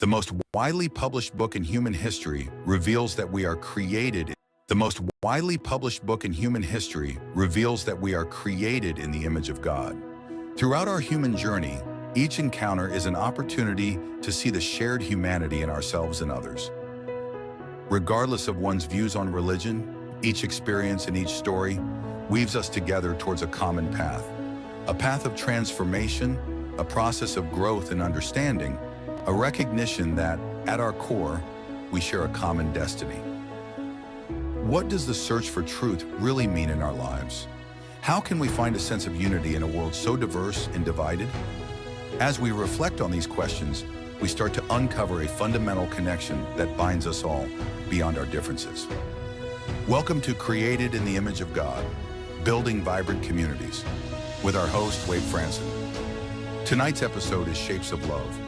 The most widely published book in human history reveals that we are created. The most widely published book in human history reveals that we are created in the image of God. Throughout our human journey, each encounter is an opportunity to see the shared humanity in ourselves and others. Regardless of one's views on religion, each experience and each story weaves us together towards a common path. A path of transformation, a process of growth and understanding, a recognition that, at our core, we share a common destiny. What does the search for truth really mean in our lives? How can we find a sense of unity in a world so diverse and divided? As we reflect on these questions, we start to uncover a fundamental connection that binds us all beyond our differences. Welcome to Created in the Image of God, Building Vibrant Communities, with our host, Wade Franson. Tonight's episode is Shapes of Love.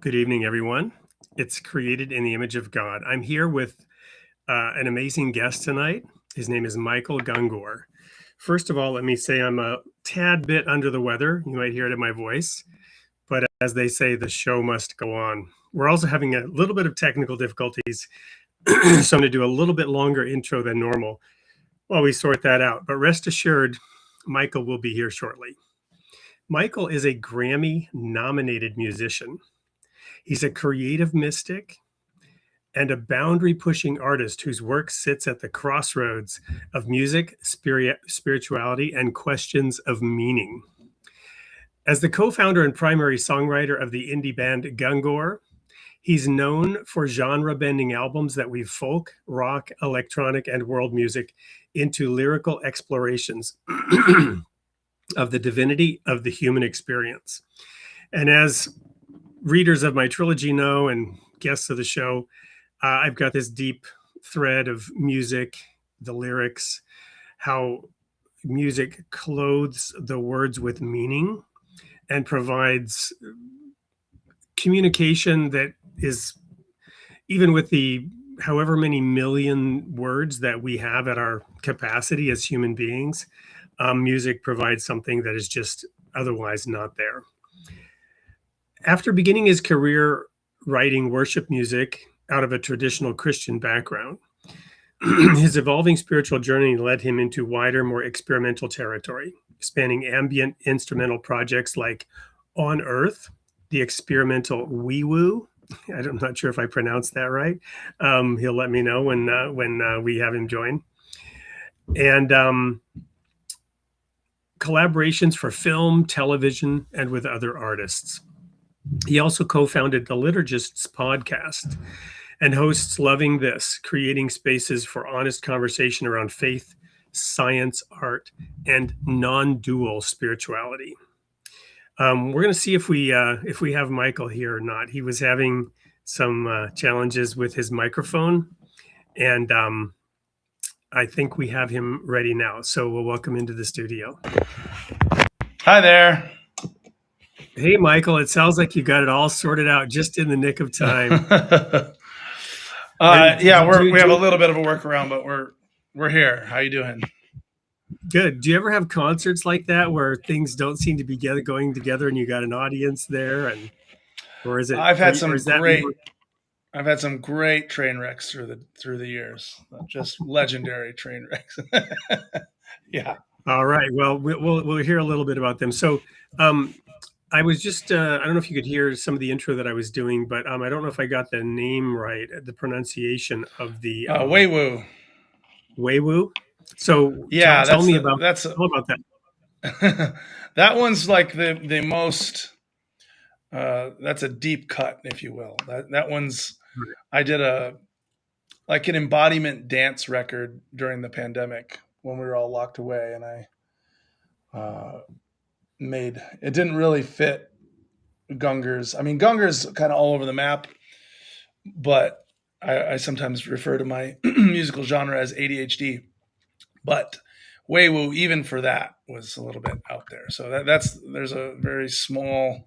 Good evening, everyone. It's Created in the Image of God. I'm here with an amazing guest tonight. His name is Michael Gungor. First of all, let me say I'm a tad bit under the weather. You might hear it in my voice, but as they say, the show must go on. We're also having a little bit of technical difficulties, so I'm going to do a little bit longer intro than normal while we sort that out. But rest assured, Michael will be here shortly. Michael is a Grammy-nominated musician. He's a creative mystic and a boundary-pushing artist whose work sits at the crossroads of music, spirituality, and questions of meaning. As the co-founder and primary songwriter of the indie band Gungor, he's known for genre-bending albums that weave folk, rock, electronic, and world music into lyrical explorations of the divinity of the human experience. And as readers of my trilogy know, and guests of the show, I've got this deep thread of music, the lyrics, how music clothes the words with meaning and provides communication that is, even with the however many million words that we have at our capacity as human beings, music provides something that is just otherwise not there. After beginning his career writing worship music out of a traditional Christian background, his evolving spiritual journey led him into wider, more experimental territory, spanning ambient instrumental projects like On Earth, the experimental Wee Woo. I'm not sure if I pronounced that right. He'll let me know when we have him join. And collaborations for film, television, and with other artists. He also co-founded the Liturgists podcast and hosts Loving This, creating spaces for honest conversation around faith, science, art, and non-dual spirituality. We're going to see if we have Michael here or not. He was having some challenges with his microphone, and I think we have him ready now. So we'll welcome into the studio. Hi there. Hey, Michael, it sounds like you got it all sorted out just in the nick of time. We have a little bit of a workaround, but we're here. How you doing? Good. Do you ever have concerts like that where things don't seem to be going together and you got an audience there, or is it? I've had some great train wrecks through the years. Just legendary train wrecks. Yeah. All right. Well, we'll hear a little bit about them. So, I was just, I don't know if you could hear some of the intro that I was doing, but I don't know if I got the name right, the pronunciation of the... Wee Woo. Wee Woo? So yeah, tell me about that. That one's like the most, that's a deep cut, if you will. That one's, I did an embodiment dance record during the pandemic when we were all locked away, and I... it didn't really fit Gungor's. I mean, Gungor's kind of all over the map, but I sometimes refer to my musical genre as ADHD. But Wee Woo, even for that, was a little bit out there. So there's a very small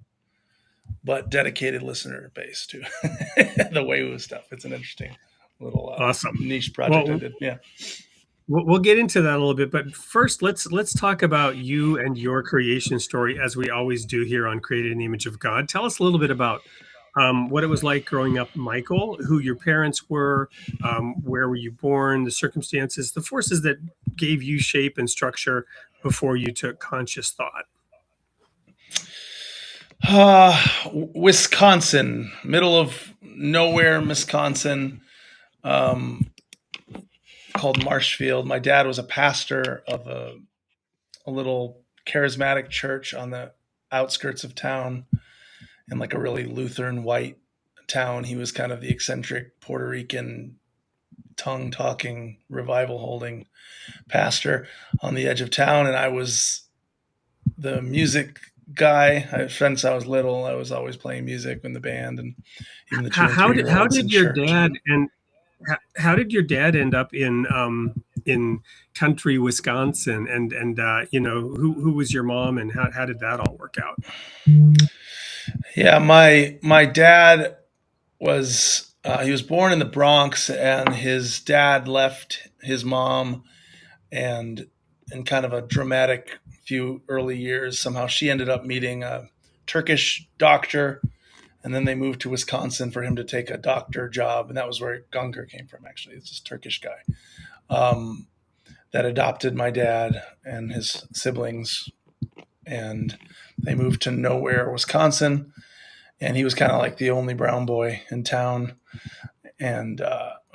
but dedicated listener base to the Wee Woo stuff. It's an interesting little awesome niche project I did. Yeah. We'll get into that a little bit, but first, let's talk about you and your creation story, as we always do here on Created in the Image of God. Tell us a little bit about what it was like growing up, Michael, who your parents were, where were you born, the circumstances, the forces that gave you shape and structure before you took conscious thought. Wisconsin, middle of nowhere, Wisconsin, called Marshfield. My dad was a pastor of a little charismatic church on the outskirts of town, in like a really Lutheran white town. He was kind of the eccentric Puerto Rican, tongue talking, revival holding pastor on the edge of town. And I was the music guy. Since I was little, I was always playing music in the band, and even the 2 and 3 year olds How did in your church. dad and how did your dad end up in country Wisconsin, and who was your mom, and how did that all work out? Yeah, my dad was he was born in the Bronx, and his dad left his mom, and in kind of a dramatic few early years, somehow she ended up meeting a Turkish doctor, and then they moved to Wisconsin for him to take a doctor job, and that was where Gungor came from. Actually, it's this Turkish guy that adopted my dad and his siblings, and they moved to nowhere, Wisconsin. And he was kind of like the only brown boy in town, and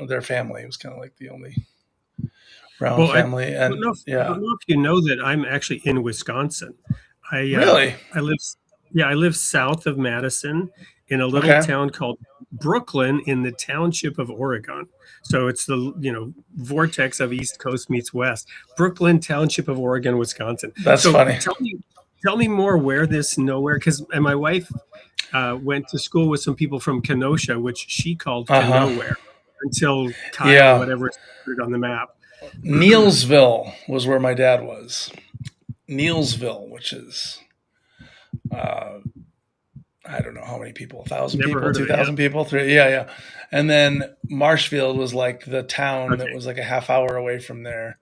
their family was kind of like the only brown family. I don't And know I don't know if you know that I'm actually in Wisconsin. really, I live I live south of Madison in a little okay, town called Brooklyn in the township of Oregon. So it's the vortex of East Coast meets West. Brooklyn Township of Oregon, Wisconsin. that's So funny. tell me more where this nowhere, because my wife went to school with some people from Kenosha, which she called Uh huh. Nowhere, until Kyle Yeah, whatever appeared on the map. Neilsville was where my dad was. Neilsville, which is uh, I don't know how many people, 1,000 Never people, heard of two it. Yeah. thousand people, three, yeah, yeah. And then Marshfield was like the town that Okay. was like a half hour away from there.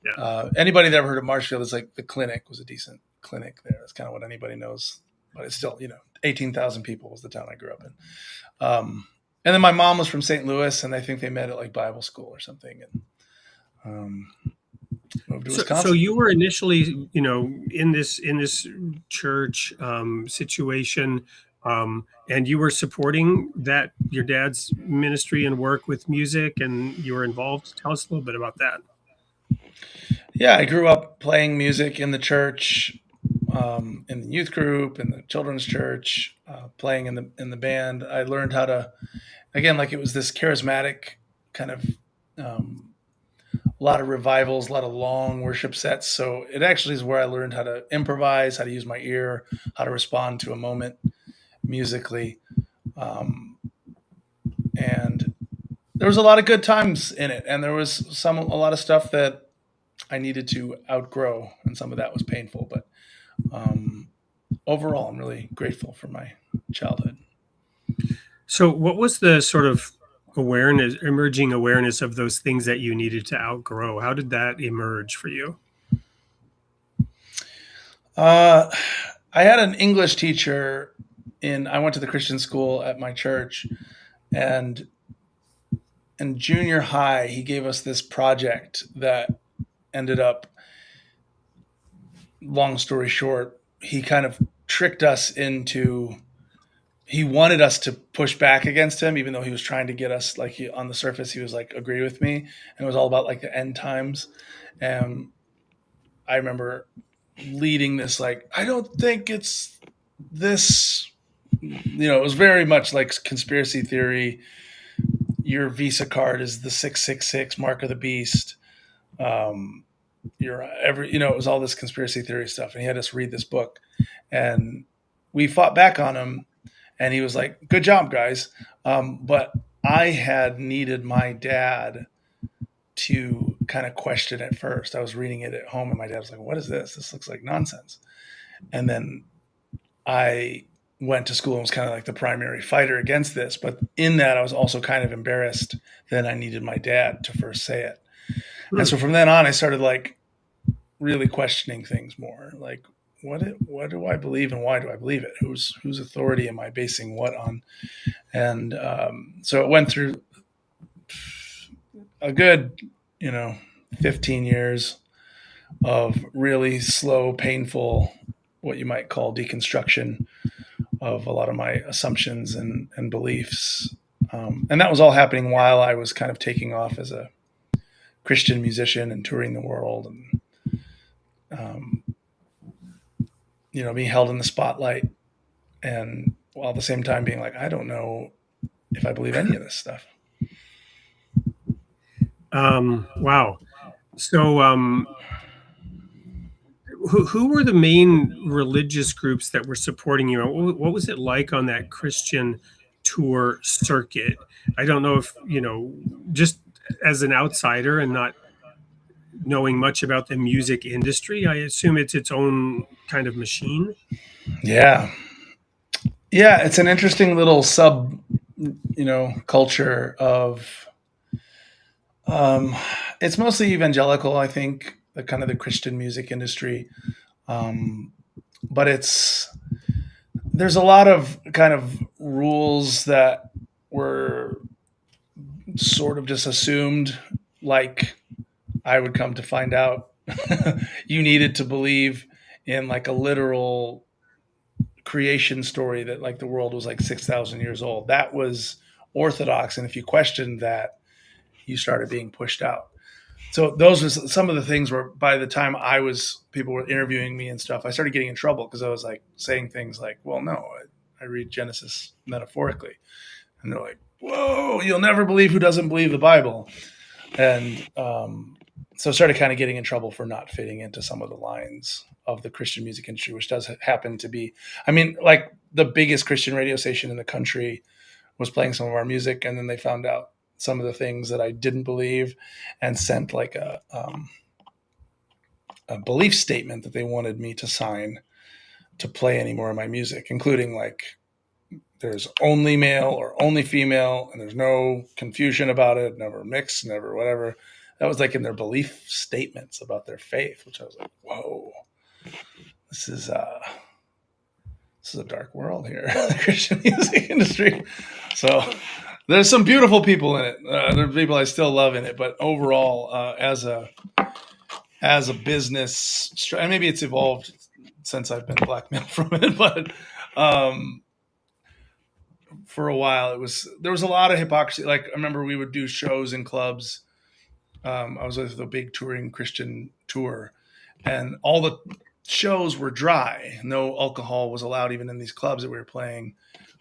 Yeah. Anybody that ever heard of Marshfield is like the clinic was a decent clinic there. That's kind of what anybody knows. But it's still, 18,000 people was the town I grew up in. And then my mom was from St. Louis, and I think they met at like Bible school or something, and moved to So Wisconsin. you were initially, in this church situation, and you were supporting that your dad's ministry and work with music, and you were involved. Tell us a little bit about that. Yeah, I grew up playing music in the church, in the youth group, in the children's church, playing in the band. I learned how to, again, like it was this charismatic kind of, a lot of revivals, a lot of long worship sets. So it actually is where I learned how to improvise, how to use my ear, how to respond to a moment musically. And there was a lot of good times in it, and there was a lot of stuff that I needed to outgrow, and some of that was painful. But overall, I'm really grateful for my childhood. So what was the sort of emerging awareness of those things that you needed to outgrow? How did that emerge for you? Uh, I had an English teacher I went to the Christian school at my church, and in junior high, he gave us this project that ended up, long story short, he kind of tricked us into, he wanted us to push back against him, even though he was trying to get us, like, on the surface, he was like, agree with me. And it was all about like the end times. And I remember leading this, like, I don't think it's this, it was very much like conspiracy theory. Your Visa card is the 666 mark of the beast. It was all this conspiracy theory stuff. And he had us read this book, and we fought back on him, and he was like, good job, guys. But I had needed my dad to kind of question it first. I was reading it at home, and my dad was like, what is this? This looks like nonsense. And then I went to school and was kind of like the primary fighter against this. But in that, I was also kind of embarrassed that I needed my dad to first say it. And so from then on, I started like really questioning things more. Like, what do I believe and why do I believe it? Whose authority am I basing what on? And so it went through a good, 15 years of really slow, painful, what you might call deconstruction of a lot of my assumptions and beliefs. And that was all happening while I was kind of taking off as a Christian musician and touring the world and, being held in the spotlight. And while at the same time being like, I don't know if I believe any of this stuff. Wow. So, who were the main religious groups that were supporting you? What was it like on that Christian tour circuit? I don't know if, just as an outsider and not knowing much about the music industry, I assume it's its own kind of machine. Yeah. Yeah. It's an interesting little culture of, it's mostly evangelical, I think, the kind of the Christian music industry. But there's a lot of kind of rules that were sort of just assumed, like I would come to find out you needed to believe in like a literal creation story that like the world was like 6,000 years old. That was orthodox. And if you questioned that, you started being pushed out. So those were some of the things where by the time people were interviewing me and stuff, I started getting in trouble because I was like saying things like, well, no, I read Genesis metaphorically. And they're like, whoa, you'll never believe who doesn't believe the Bible. And so I started kind of getting in trouble for not fitting into some of the lines of the Christian music industry, which does happen to be, like the biggest Christian radio station in the country was playing some of our music. And then they found out some of the things that I didn't believe and sent like a belief statement that they wanted me to sign to play any more of my music, including like there's only male or only female and there's no confusion about it, never mixed, never whatever. That was like in their belief statements about their faith, which I was like, whoa, this is a dark world here, the Christian music industry. So there's some beautiful people in it. There's people I still love in it, but overall, as a business, and maybe it's evolved since I've been blackmailed from it, but for a while there was a lot of hypocrisy. Like I remember we would do shows in clubs. I was with a big touring Christian tour, and all the shows were dry. No alcohol was allowed even in these clubs that we were playing.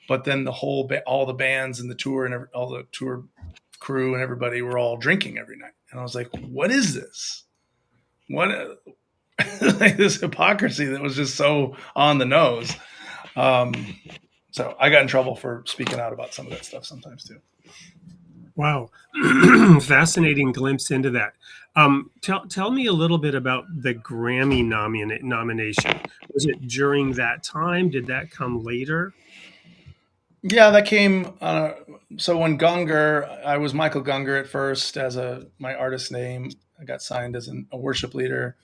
But then all the bands and the tour and all the tour crew and everybody were all drinking every night. And I was like, what is this? What like this hypocrisy that was just so on the nose. So I got in trouble for speaking out about some of that stuff sometimes too. Wow. Fascinating glimpse into that. Tell me a little bit about the Grammy nomination. Was it during that time? Did that come later? Yeah, that came. So when Gungor, I was Michael Gungor at first as my artist name. I got signed as a worship leader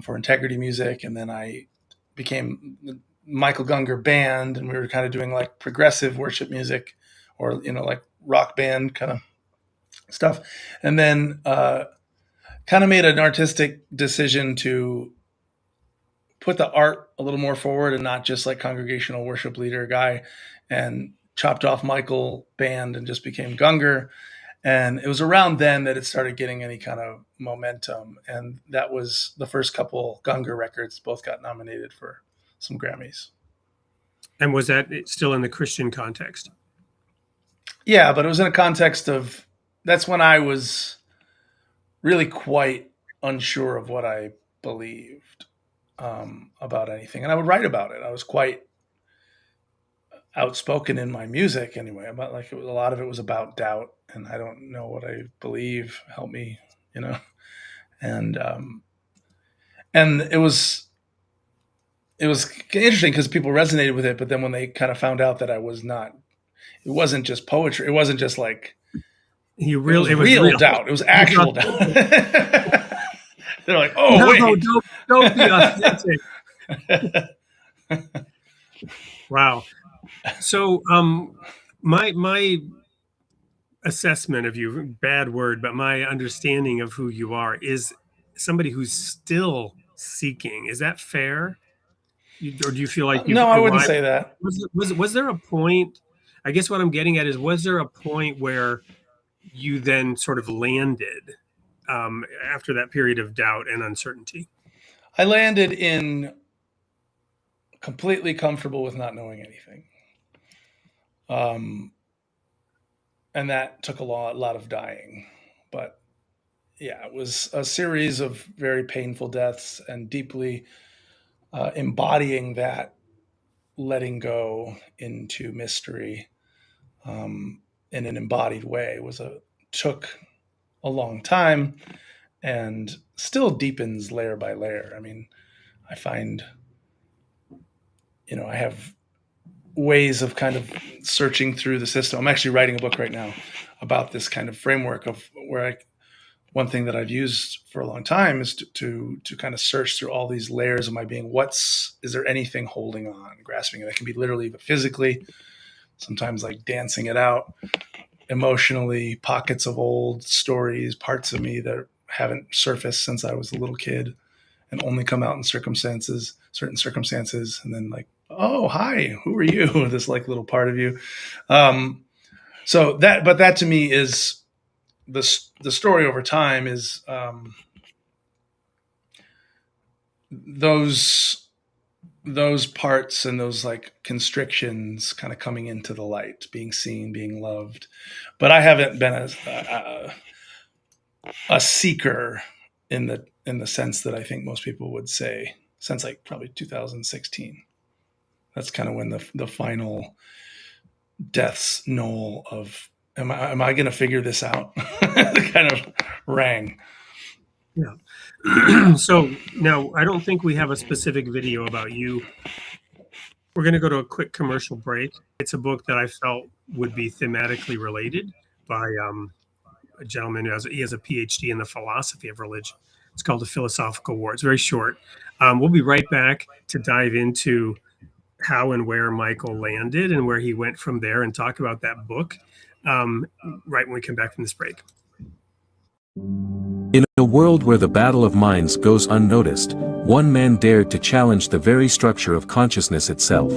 for Integrity Music, and then I became the Michael Gungor Band, and we were kind of doing like progressive worship music, or like rock band kind of stuff. And then kind of made an artistic decision to put the art a little more forward and not just like congregational worship leader guy, and chopped off Michael Band and just became Gungor. And it was around then that it started getting any kind of momentum. And that was the first couple Gungor records, both got nominated for some Grammys. And was that still in the Christian context? Yeah, but it was in a context of, that's when I was really quite unsure of what I believed about anything. And I would write about it. I was quite outspoken in my music anyway, about like a lot of it was about doubt and I don't know what I believe, help me, and it was interesting because people resonated with it, but then when they kind of found out that I was not, it wasn't just poetry, it wasn't just like It was was real real doubt. It was actual doubt. They're like, oh, no, wait. don't be authentic. Wow. So, my assessment of you, bad word, but my understanding of who you are is somebody who's still seeking. Is that fair? Or do you feel like you've No, I wouldn't arrived? say that. Was there a point? I guess what I'm getting at is, was there a point where you then sort of landed after that period of doubt and uncertainty? I landed in completely comfortable with not knowing anything. And that took a lot of dying. But yeah, it was a series of very painful deaths and deeply embodying that letting go into mystery in an embodied way took a long time and still deepens layer by layer. I mean, I find, I have ways of kind of searching through the system. I'm actually writing a book right now about this kind of framework of one thing that I've used for a long time is to kind of search through all these layers of my being. Is there anything holding on, grasping it? That can be literally, but physically, sometimes like dancing it out, emotionally, pockets of old stories, parts of me that haven't surfaced since I was a little kid and only come out in certain circumstances. And then like, oh, hi, who are you? This like little part of you. But that to me is the story over time is those parts and those like constrictions kind of coming into the light, being seen, being loved. But I haven't been a seeker in the sense that I think most people would say since like probably 2016. That's kind of when the final death's knoll of am I going to figure this out kind of rang. Yeah. So now I don't think we have a specific video about you. We're going to go to a quick commercial break. It's a book that I felt would be thematically related by a gentleman who has a PhD in the philosophy of religion. It's called The Philosophical War. It's very short. We'll be right back to dive into how and where Michael landed and where he went from there and talk about that book right when we come back from this break. In a world where the battle of minds goes unnoticed, one man dared to challenge the very structure of consciousness itself.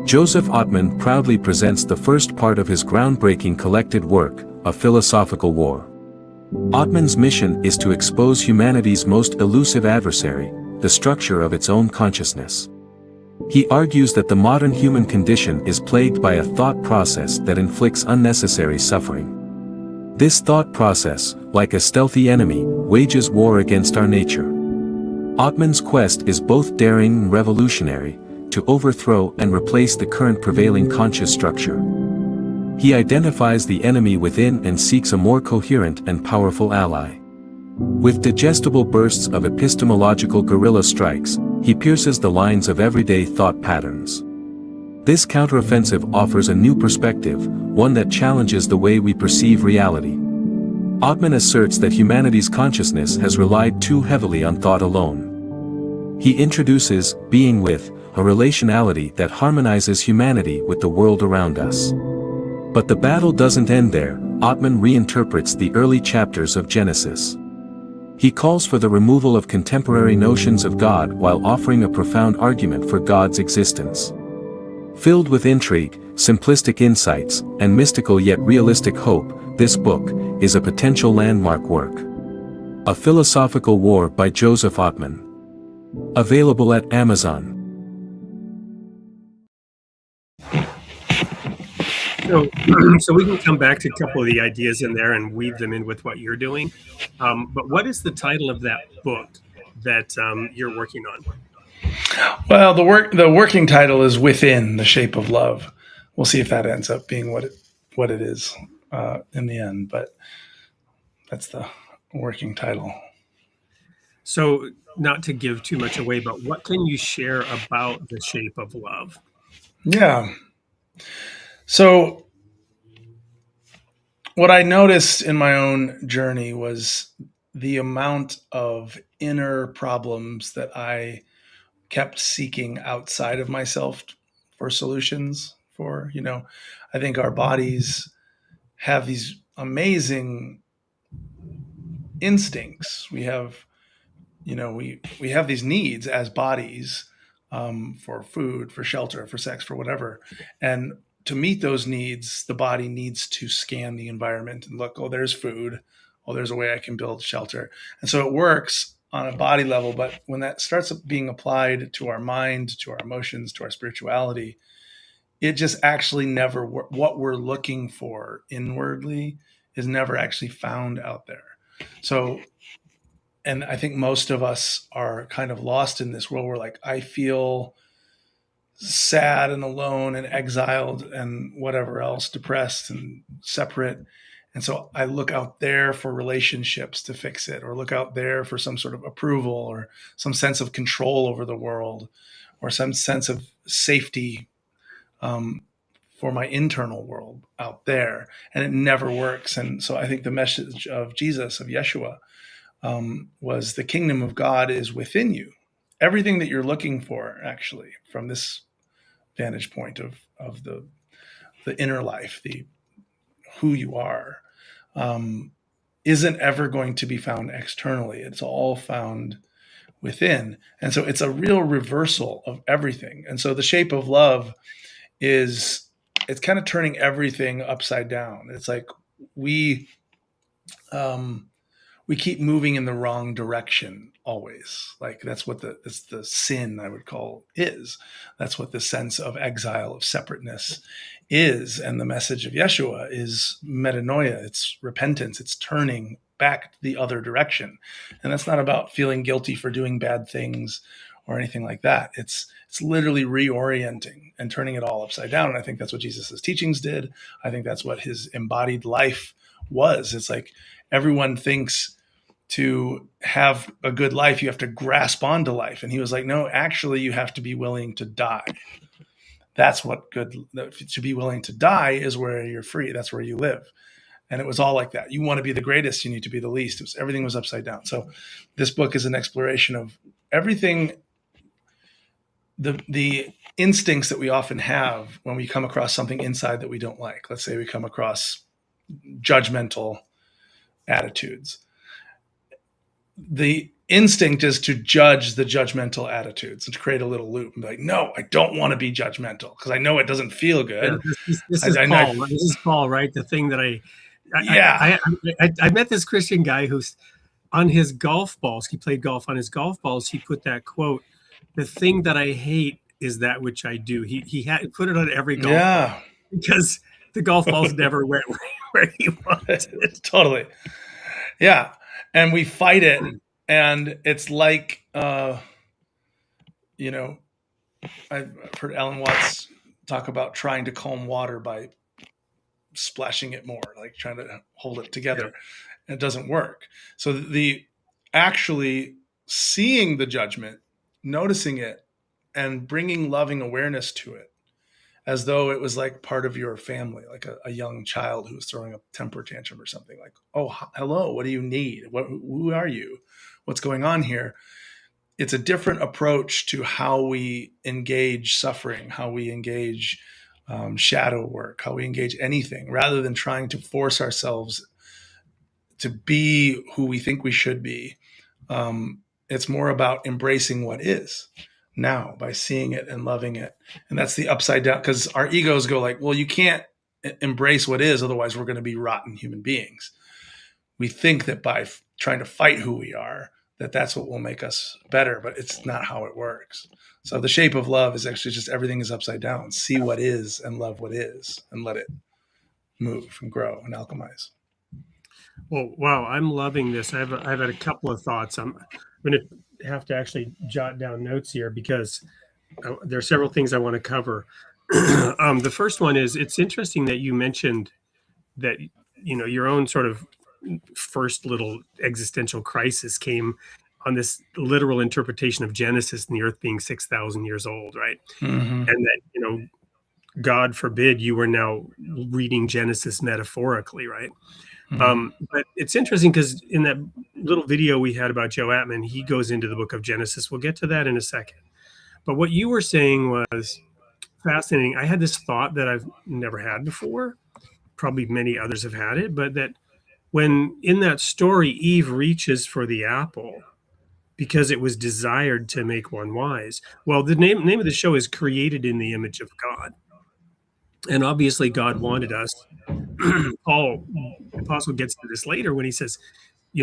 Joseph Ottman proudly presents the first part of his groundbreaking collected work, A Philosophical War. Ottman's mission is to expose humanity's most elusive adversary, the structure of its own consciousness. He argues that the modern human condition is plagued by a thought process that inflicts unnecessary suffering. This thought process, like a stealthy enemy, wages war against our nature. Ottman's quest is both daring and revolutionary, to overthrow and replace the current prevailing conscious structure. He identifies the enemy within and seeks a more coherent and powerful ally. With digestible bursts of epistemological guerrilla strikes, he pierces the lines of everyday thought patterns. This counteroffensive offers a new perspective, one that challenges the way we perceive reality. Ottman asserts that humanity's consciousness has relied too heavily on thought alone. He introduces being with, a relationality that harmonizes humanity with the world around us. But the battle doesn't end there. Ottman reinterprets the early chapters of Genesis. He calls for the removal of contemporary notions of God while offering a profound argument for God's existence. Filled with intrigue, simplistic insights, and mystical yet realistic hope, this book is a potential landmark work. A Philosophical War by Joseph Ottman. Available at Amazon. So we can come back to a couple of the ideas in there and weave them in with what you're doing. But what is the title of that book that you're working on? Well, the working title is Within the Shape of Love. We'll see if that ends up being what it is in the end, but that's the working title. So not to give too much away, but what can you share about the shape of love? Yeah. So what I noticed in my own journey was the amount of inner problems that I kept seeking outside of myself for solutions for. I think our bodies have these amazing instincts. We have, we have these needs as bodies, for food, for shelter, for sex, for whatever. And to meet those needs, the body needs to scan the environment and look, oh, there's food. Oh, there's a way I can build shelter. And so it works on a body level. But when that starts being applied to our mind, to our emotions, to our spirituality, it just actually never, what we're looking for inwardly is never actually found out there. So, and I think most of us are kind of lost in this world where, like, I feel sad and alone and exiled and whatever else, depressed and separate. And so I look out there for relationships to fix it, or look out there for some sort of approval or some sense of control over the world, or some sense of safety, for my internal world out there. And it never works. And so I think the message of Jesus, of Yeshua, was the kingdom of God is within you. Everything that you're looking for, actually, from this vantage point of the inner life, the who you are, isn't ever going to be found externally. It's all found within. And so it's a real reversal of everything. And so the shape of love is, it's kind of turning everything upside down. It's like we keep moving in the wrong direction always. Like that's the sin, I would call, is. That's what the sense of exile, of separateness is. And the message of Yeshua is metanoia. It's repentance. It's turning back the other direction. And that's not about feeling guilty for doing bad things or anything like that. It's literally reorienting and turning it all upside down. And I think that's what Jesus's teachings did. I think that's what his embodied life was. It's like everyone thinks to have a good life, you have to grasp onto life. And he was like, no, actually, you have to be willing to die. That's what to be willing to die is where you're free. That's where you live. And it was all like that. You want to be the greatest, you need to be the least. Everything was upside down. So this book is an exploration of everything, the instincts that we often have when we come across something inside that we don't like. Let's say we come across judgmental attitudes. The instinct is to judge the judgmental attitudes and to create a little loop and be like, no, I don't want to be judgmental because I know it doesn't feel good. Yeah, this is Paul. This is Paul, right? The thing that I met this Christian guy who's on his golf balls. He played golf on his golf balls. He put that quote, "The thing that I hate is that which I do." He had put it on every golf ball because the golf balls never went where he wanted. Totally. Yeah. And we fight it. And it's like, I've heard Alan Watts talk about trying to calm water by splashing it more, like trying to hold it together. Yeah. It doesn't work. So the actually seeing the judgment, noticing it, and bringing loving awareness to it, as though it was like part of your family, like a young child who's throwing a temper tantrum or something, like, oh, hello, what do you need? Who are you? What's going on here? It's a different approach to how we engage suffering, how we engage shadow work, how we engage anything, rather than trying to force ourselves to be who we think we should be. It's more about embracing what is now by seeing it and loving it. And that's the upside down, because our egos go like, well, you can't embrace what is, otherwise we're going to be rotten human beings. We think that by trying to fight who we are, that's what will make us better, but it's not how it works. So the shape of love is actually just everything is upside down. See what is and love what is and let it move and grow and alchemize. Well, wow, I'm loving this. I've had a couple of thoughts. I'm going to have to actually jot down notes here because there are several things I want to cover. The first one is, it's interesting that you mentioned that, your own sort of first little existential crisis came on this literal interpretation of Genesis and the earth being 6,000 years old, right? Mm-hmm. And that, God forbid you were now reading Genesis metaphorically, right? But it's interesting because in that little video we had about Joe Atman, he goes into the book of Genesis. We'll get to that in a second. But what you were saying was fascinating. I had this thought that I've never had before. Probably many others have had it, but that when in that story, Eve reaches for the apple because it was desired to make one wise. Well, the name of the show is Created in the Image of God. And obviously, God wanted us. Paul, the apostle, gets to this later when he says,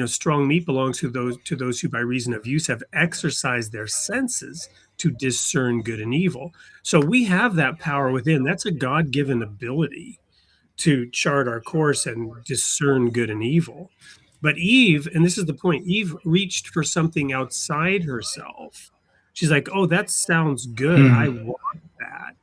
strong meat belongs to those who by reason of use have exercised their senses to discern good and evil. So we have that power within. That's a God-given ability to chart our course and discern good and evil. But Eve, and this is the point, Eve reached for something outside herself. She's like, oh, that sounds good. I want that.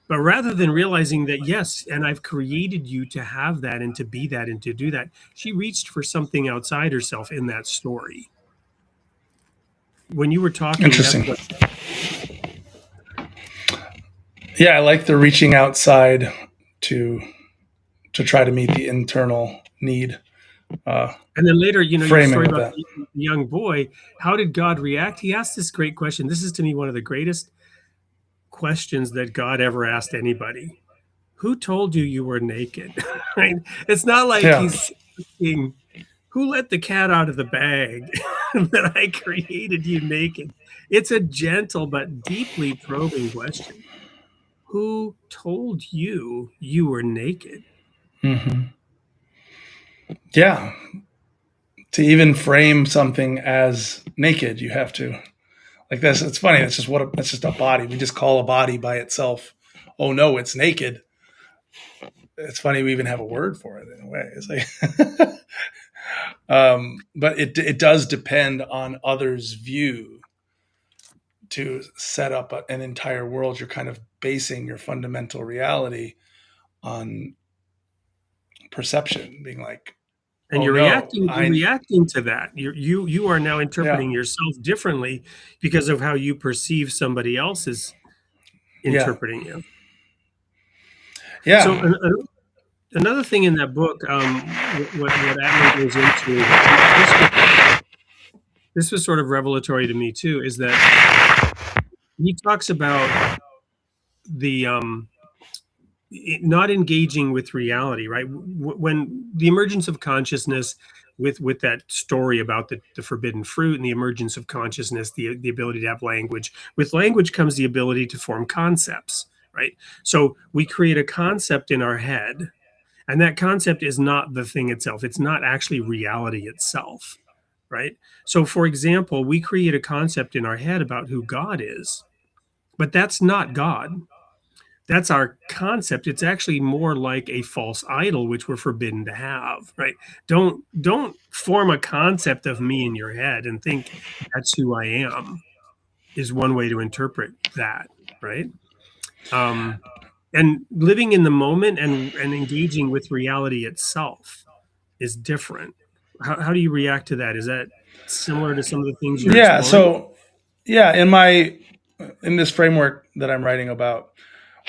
But rather than realizing that, yes, and I've created you to have that and to be that and to do that, she reached for something outside herself in that story. When you were talking, Interesting. Yeah, I like the reaching outside to try to meet the internal need. And then later, your story about that. the young boy, how did God react? He asked this great question. This is, to me, one of the greatest questions that God ever asked anybody. Who told you you were naked? Right? It's not like he's asking, who let the cat out of the bag that I created you naked? It's a gentle but deeply probing question. Who told you you were naked? Yeah. To even frame something as naked, you have to, like this. It's funny. It's just a body. We just call a body by itself, oh no, it's naked. It's funny we even have a word for it in a way. It's like, but it does depend on others' view to set up an entire world. You're kind of basing your fundamental reality on perception, being like, and you're reacting to that. You are now interpreting yourself differently because of how you perceive somebody else is interpreting you. Yeah. So another thing in that book, what Adler goes into, this was sort of revelatory to me too, is that he talks about the not engaging with reality, right? When the emergence of consciousness, with that story about the forbidden fruit and the emergence of consciousness, the ability to have language. With language comes the ability to form concepts, right? So we create a concept in our head, and that concept is not the thing itself. It's not actually reality itself, right? So, for example, we create a concept in our head about who God is, but that's not God. That's our concept. It's actually more like a false idol, which we're forbidden to have, right? Don't form a concept of me in your head and think that's who I am, is one way to interpret that, right? And living in the moment and engaging with reality itself is different. How do you react to that? Is that similar to some of the things you're exploring? So in this framework that I'm writing about,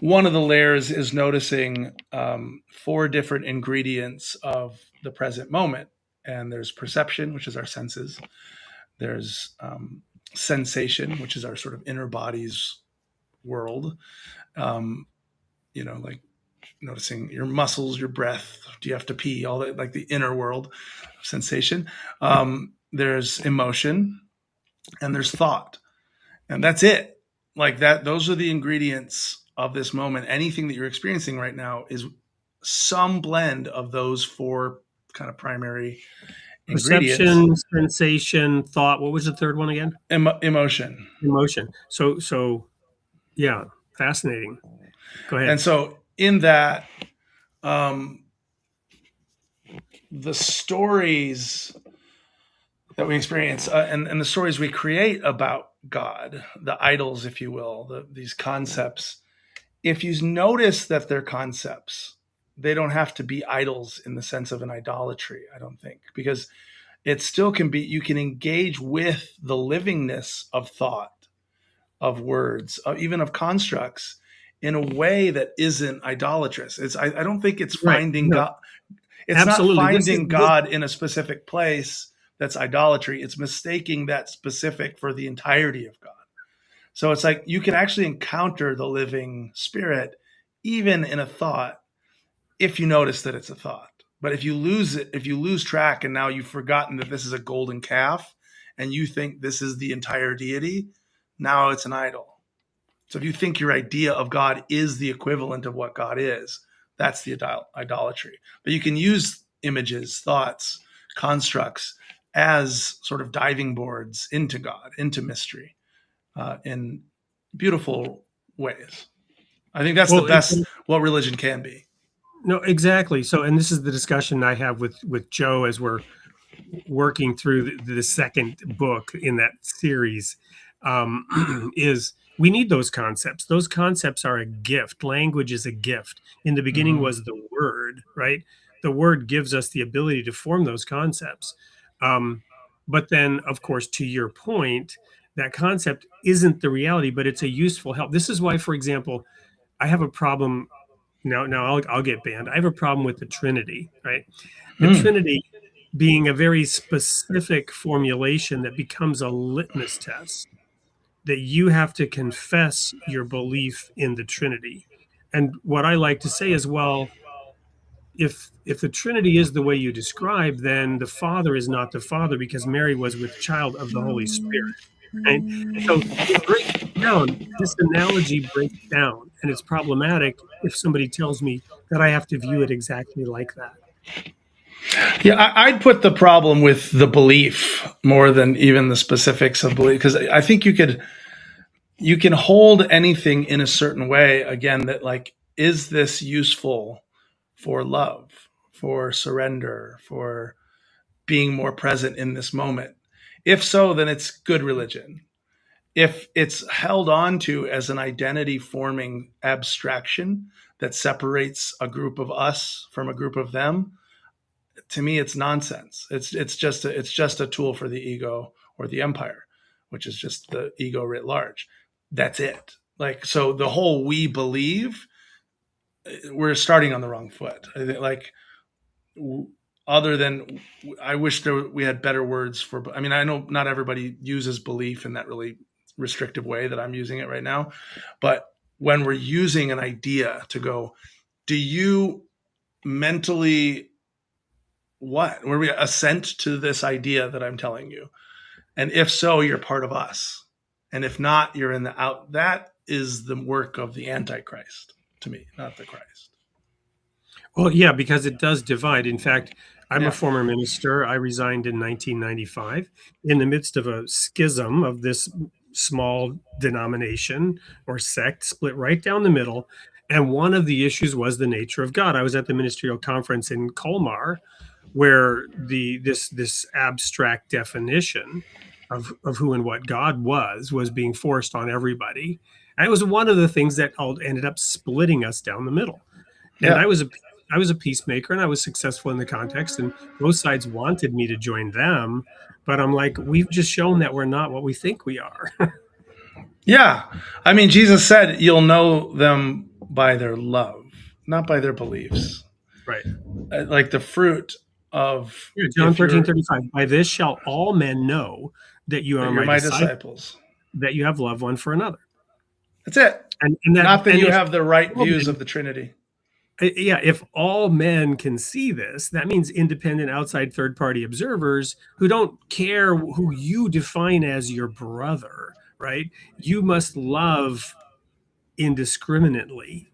one of the layers is noticing 4 different ingredients of the present moment. And there's perception, which is our senses. There's sensation, which is our sort of inner body's world. Like noticing your muscles, your breath, do you have to pee, all that, like the inner world of sensation. There's emotion, and there's thought. And that's it. Like that, those are the ingredients of this moment. Anything that you're experiencing right now is some blend of those 4 kind of primary ingredients. Perception, sensation, thought. What was the third one again? Emotion. So yeah, fascinating. Go ahead. And so in that, the stories that we experience and the stories we create about God, the idols, if you will, these concepts, if you notice that they're concepts, they don't have to be idols in the sense of an idolatry, I don't think, because it still can be, you can engage with the livingness of thought, of words, even of constructs in a way that isn't idolatrous. I don't think it's Right. finding No, God. It's absolutely. not finding God in a specific place that's idolatry. It's mistaking that specific for the entirety of God. So it's like you can actually encounter the living spirit even in a thought if you notice that it's a thought. But if you lose it, if you lose track and now you've forgotten that this is a golden calf and you think this is the entire deity, now it's an idol. So if you think your idea of God is the equivalent of what God is, that's the idolatry. But you can use images, thoughts, constructs as sort of diving boards into God, into mystery, in beautiful ways. I think that's the best what religion can be. No, exactly. So, and this is the discussion I have with Joe as we're working through the second book in that series. Is we need those concepts. Those concepts are a gift. Language is a gift. In the beginning was the word, right? The word gives us the ability to form those concepts. But then, of course, to your point, that concept isn't the reality, but it's a useful help. This is why, for example, I have a problem now I'll get banned. I have a problem with the Trinity, right? The Trinity being a very specific formulation that becomes a litmus test that you have to confess your belief in the Trinity. And what I like to say is, well, if the Trinity is the way you describe, then the Father is not the Father because Mary was with child of the Holy Spirit. Right? And so it breaks down. This analogy breaks down, and it's problematic if somebody tells me that I have to view it exactly like that. Yeah, I'd put the problem with the belief more than even the specifics of belief, because I think you can hold anything in a certain way, again, that like, is this useful for love, for surrender, for being more present in this moment? If so, then it's good religion. If it's held on to as an identity forming abstraction that separates a group of us from a group of them, to me, it's nonsense. It's just a tool for the ego or the empire, which is just the ego writ large. That's it. Like, so the whole we believe, we're starting on the wrong foot. I think, like, other than, I wish we had better words for. I mean, I know not everybody uses belief in that really restrictive way that I'm using it right now, but when we're using an idea to go, do you mentally where we assent to this idea that I'm telling you? And if so, you're part of us. And if not, you're in the out. That is the work of the Antichrist to me, not the Christ. Well, yeah, because it does divide. In fact, I'm Yeah. a former minister. I resigned in 1995 in the midst of a schism of this small denomination or sect split right down the middle. And one of the issues was the nature of God. I was at the ministerial conference in Colmar where this abstract definition of who and what God was being forced on everybody. And it was one of the things that ended up splitting us down the middle. And Yeah. I was a peacemaker and I was successful in the context, and both sides wanted me to join them, but I'm like, we've just shown that we're not what we think we are. Yeah. I mean, Jesus said, you'll know them by their love, not by their beliefs. Right. Like the fruit of John 13:35. By this shall all men know that you are my disciples, that you have love one for another. That's it. And not that you have the right views of the Trinity. Yeah, if all men can see this, that means independent, outside, third-party observers who don't care who you define as your brother, right? You must love indiscriminately.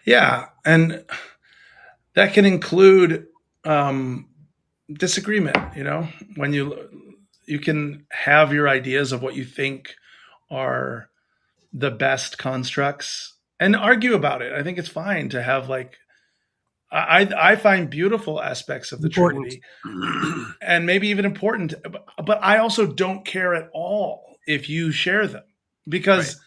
Yeah, and that can include disagreement. You know, when you can have your ideas of what you think are the best constructs and argue about it. I think it's fine to have, like, I find beautiful aspects of the Trinity and maybe even important, but I also don't care at all if you share them, because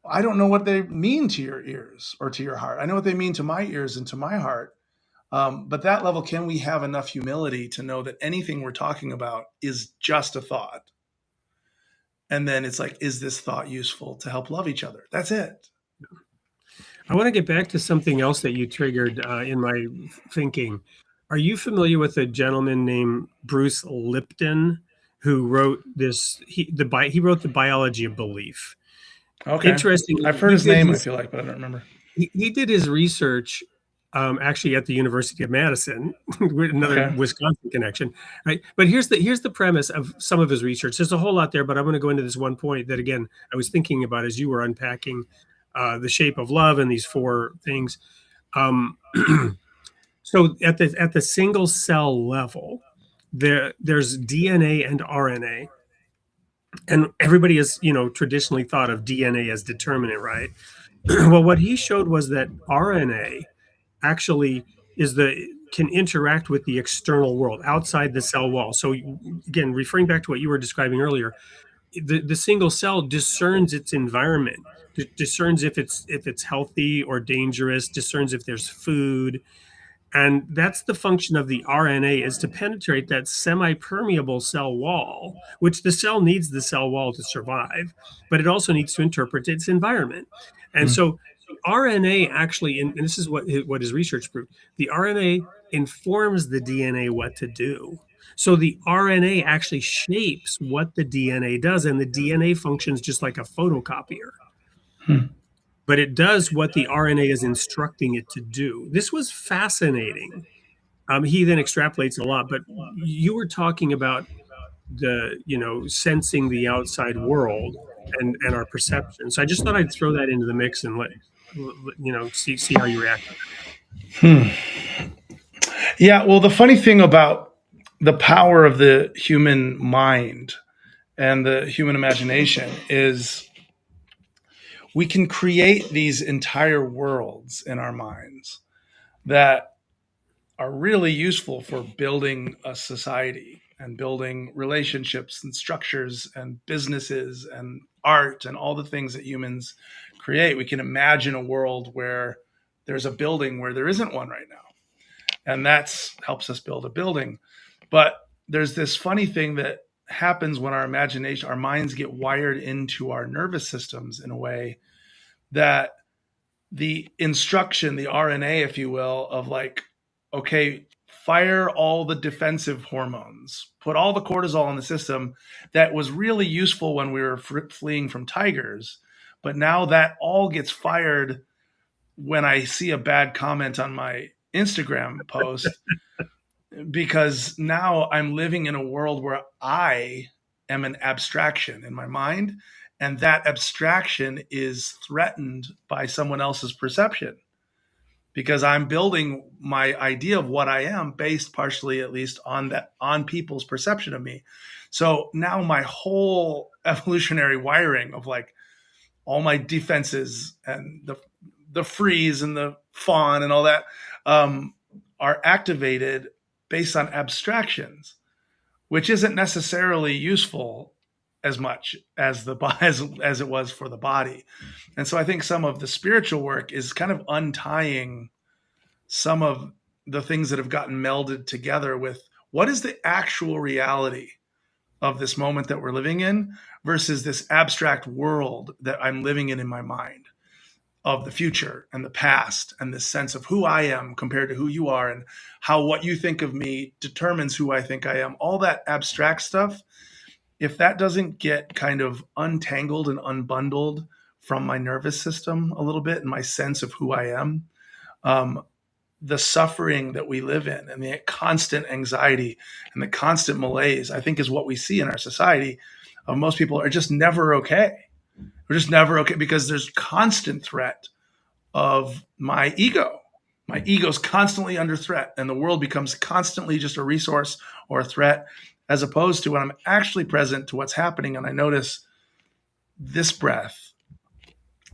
I don't know what they mean to your ears or to your heart. I know what they mean to my ears and to my heart. But that level, can we have enough humility to know that anything we're talking about is just a thought? And then it's like, is this thought useful to help love each other? That's it. I want to get back to something else that you triggered in my thinking. Are you familiar with a gentleman named Bruce Lipton who wrote this? He wrote The Biology of Belief. Okay. Interesting. I've heard his name, I feel like, but I don't remember. He did his research actually at the University of Madison, with another Wisconsin connection, right? But here's the premise of some of his research. There's a whole lot there, but I'm going to go into this one point that, again, I was thinking about as you were unpacking the shape of love and these four things. So at the single cell level, there's DNA and RNA, and everybody has traditionally thought of DNA as determinate, right? Well, what he showed was that RNA actually can interact with the external world outside the cell wall. So again, referring back to what you were describing earlier, the single cell discerns its environment, discerns if it's healthy or dangerous, discerns if there's food. And that's the function of the RNA, is to penetrate that semi-permeable cell wall, which the cell needs the cell wall to survive, but it also needs to interpret its environment. And so RNA actually, and this is what his research proved, the RNA informs the DNA what to do. So the RNA actually shapes what the DNA does, and the DNA functions just like a photocopier. But it does what the RNA is instructing it to do. This was fascinating. He then extrapolates a lot, but you were talking about sensing the outside world and our perception. So I just thought I'd throw that into the mix and see how you react. Yeah, well, the funny thing about the power of the human mind and the human imagination is we can create these entire worlds in our minds that are really useful for building a society and building relationships and structures and businesses and art and all the things that humans create. We can imagine a world where there's a building where there isn't one right now. And that helps us build a building. But there's this funny thing that happens when our minds get wired into our nervous systems in a way that the instruction, the RNA, if you will, of like, okay, fire all the defensive hormones, put all the cortisol in the system that was really useful when we were fleeing from tigers. But now that all gets fired when I see a bad comment on my Instagram post, because now I'm living in a world where I am an abstraction in my mind, and that abstraction is threatened by someone else's perception, because I'm building my idea of what I am based partially, at least, on people's perception of me. So now my whole evolutionary wiring of like all my defenses and the freeze and the fawn and all that are activated based on abstractions, which isn't necessarily useful as much as as it was for the body. And so I think some of the spiritual work is kind of untying some of the things that have gotten melded together with what is the actual reality of this moment that we're living in versus this abstract world that I'm living in my mind, of the future and the past and this sense of who I am compared to who you are, and how what you think of me determines who I think I am. All that abstract stuff, if that doesn't get kind of untangled and unbundled from my nervous system a little bit and my sense of who I am, the suffering that we live in and the constant anxiety and the constant malaise, I think, is what we see in our society. Most people are just never okay. We're just never okay because there's constant threat of my ego. My ego's constantly under threat, and the world becomes constantly just a resource or a threat, as opposed to when I'm actually present to what's happening and I notice this breath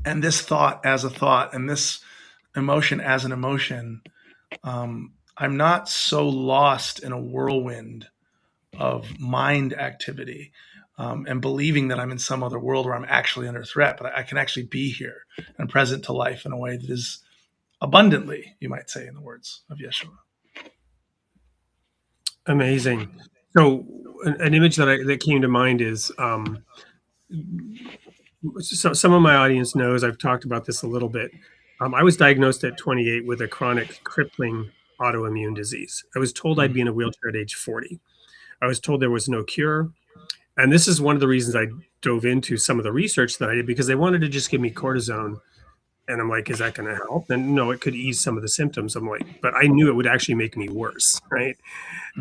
and this thought as a thought and this emotion as an emotion. I'm not so lost in a whirlwind of mind activity and believing that I'm in some other world where I'm actually under threat, but I can actually be here and present to life in a way that is abundantly, you might say, in the words of Yeshua. Amazing. So an image that came to mind is so some of my audience knows I've talked about this a little bit. I was diagnosed at 28 with a chronic crippling autoimmune disease. I was told I'd be in a wheelchair at age 40. I was told there was no cure. And this is one of the reasons I dove into some of the research that I did, because they wanted to just give me cortisone. And I'm like, is that going to help? And no, it could ease some of the symptoms. I'm like, but I knew it would actually make me worse, right?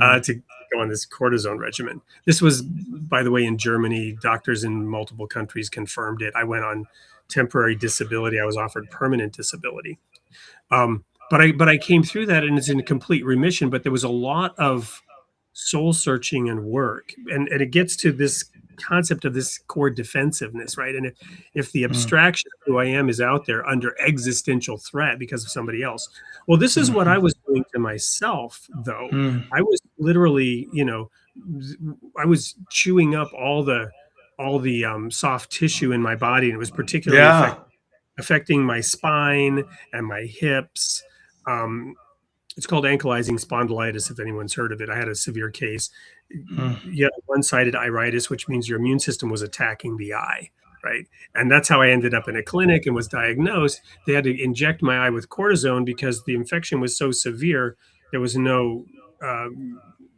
To go on this cortisone regimen. This was, by the way, in Germany. Doctors in multiple countries confirmed it. I went on temporary disability. I was offered permanent disability. But I came through that, and it's in complete remission. But there was a lot of soul searching and work, and it gets to this concept of this core defensiveness, right? And if the abstraction of who I am is out there under existential threat because of somebody else, well, this is what I was doing to myself, though. I was literally, I was chewing up all the soft tissue in my body, and it was particularly affecting my spine and my hips. It's called ankylosing spondylitis, if anyone's heard of it. I had a severe case. You had one-sided iritis, which means your immune system was attacking the eye, right? And that's how I ended up in a clinic and was diagnosed. They had to inject my eye with cortisone because the infection was so severe. There was no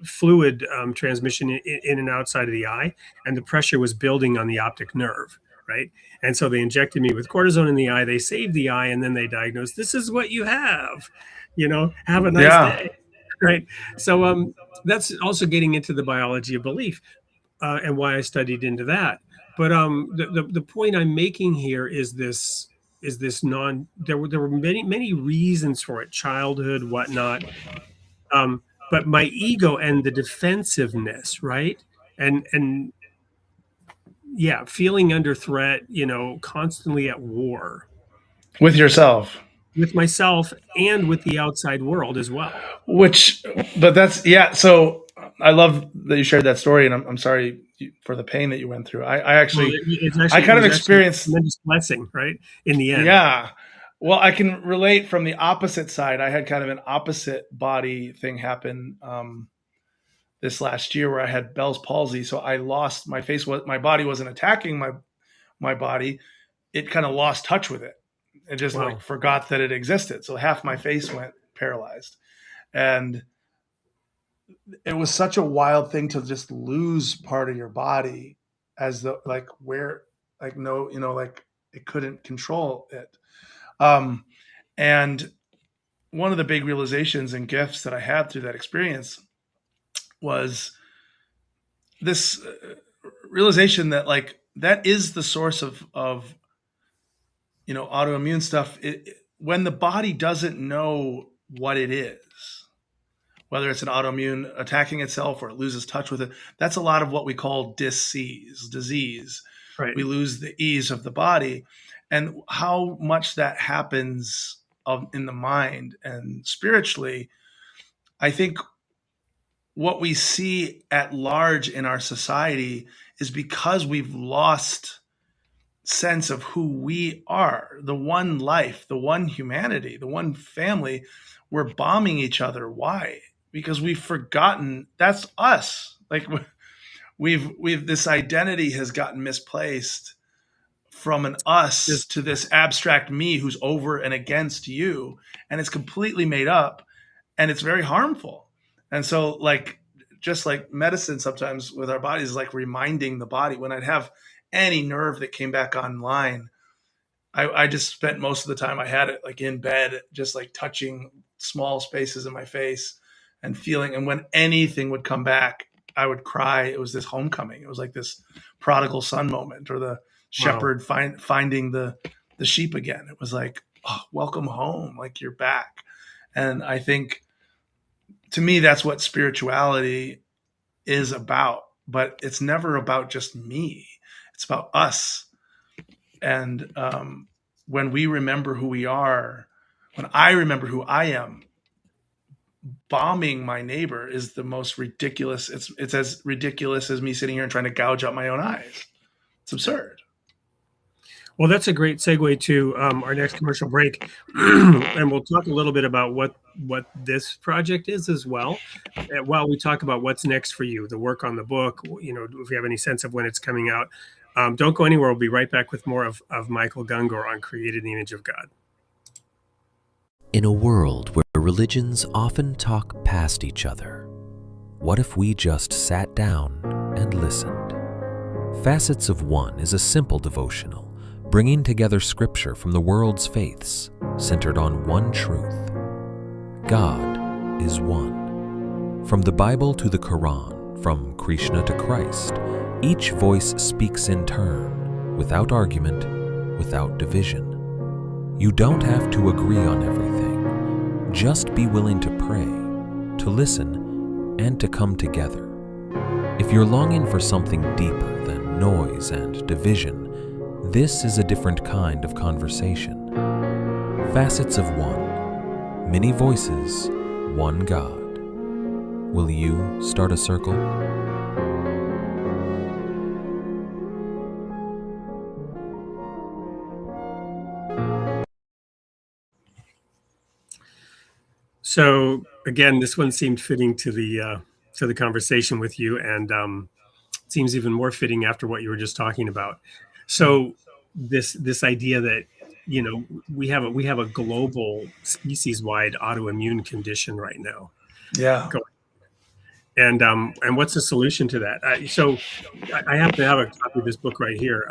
fluid transmission in and outside of the eye, and the pressure was building on the optic nerve, right? And so they injected me with cortisone in the eye. They saved the eye, and then they diagnosed, this is what you have. Have a nice day, right? So that's also getting into the biology of belief, and why I studied into that. But the point I'm making here is this there were many reasons for it, childhood, whatnot. But my ego and the defensiveness, right? And yeah, feeling under threat, constantly at war with yourself, with myself, and with the outside world as well. So I love that you shared that story, and I'm sorry for the pain that you went through. I kind of experienced a tremendous blessing, right? In the end. Yeah. Well, I can relate from the opposite side. I had kind of an opposite body thing happen this last year where I had Bell's palsy. So I lost my face. My body wasn't attacking my body. It kind of lost touch with it. It just forgot that it existed. So half my face went paralyzed. And it was such a wild thing to just lose part of your body as though it couldn't control it. And one of the big realizations and gifts that I had through that experience was this realization that that is the source of autoimmune stuff. When the body doesn't know what it is, whether it's an autoimmune attacking itself or it loses touch with it, that's a lot of what we call disease. Right. We lose the ease of the body, and how much that happens in the mind and spiritually. I think what we see at large in our society is because we've lost sense of who we are, the one life, the one humanity, the one family. We're bombing each other. Why? Because we've forgotten that's us. We've this identity has gotten misplaced from an us to this abstract me who's over and against you, and it's completely made up, and it's very harmful. And so just like medicine sometimes with our bodies is reminding the body. When I'd have any nerve that came back online, I just spent most of the time I had it in bed, just touching small spaces in my face and feeling. And when anything would come back, I would cry. It was this homecoming. It was like this prodigal son moment, or the shepherd finding the sheep again. It was welcome home, you're back. And I think, to me, that's what spirituality is about. But it's never about just me. It's about us. And when we remember who we are, when I remember who I am, bombing my neighbor is the most ridiculous. It's as ridiculous as me sitting here and trying to gouge out my own eyes. It's absurd. Well, that's a great segue to our next commercial break. And we'll talk a little bit about what this project is as well, while we talk about what's next for you, the work on the book, if you have any sense of when it's coming out. Don't go anywhere. We'll be right back with more of Michael Gungor on Created in the Image of God. In a world where religions often talk past each other, what if we just sat down and listened? Facets of One is a simple devotional, bringing together scripture from the world's faiths, centered on one truth. God is one. From the Bible to the Quran, from Krishna to Christ, each voice speaks in turn, without argument, without division. You don't have to agree on everything. Just be willing to pray, to listen, and to come together. If you're longing for something deeper than noise and division, this is a different kind of conversation. Facets of One. Many voices, one God. Will you start a circle? So again, this one seemed fitting to the conversation with you, and seems even more fitting after what you were just talking about. So this idea that we have a global species-wide autoimmune condition right now. Yeah. And what's the solution to that? So I happen to have a copy of this book right here.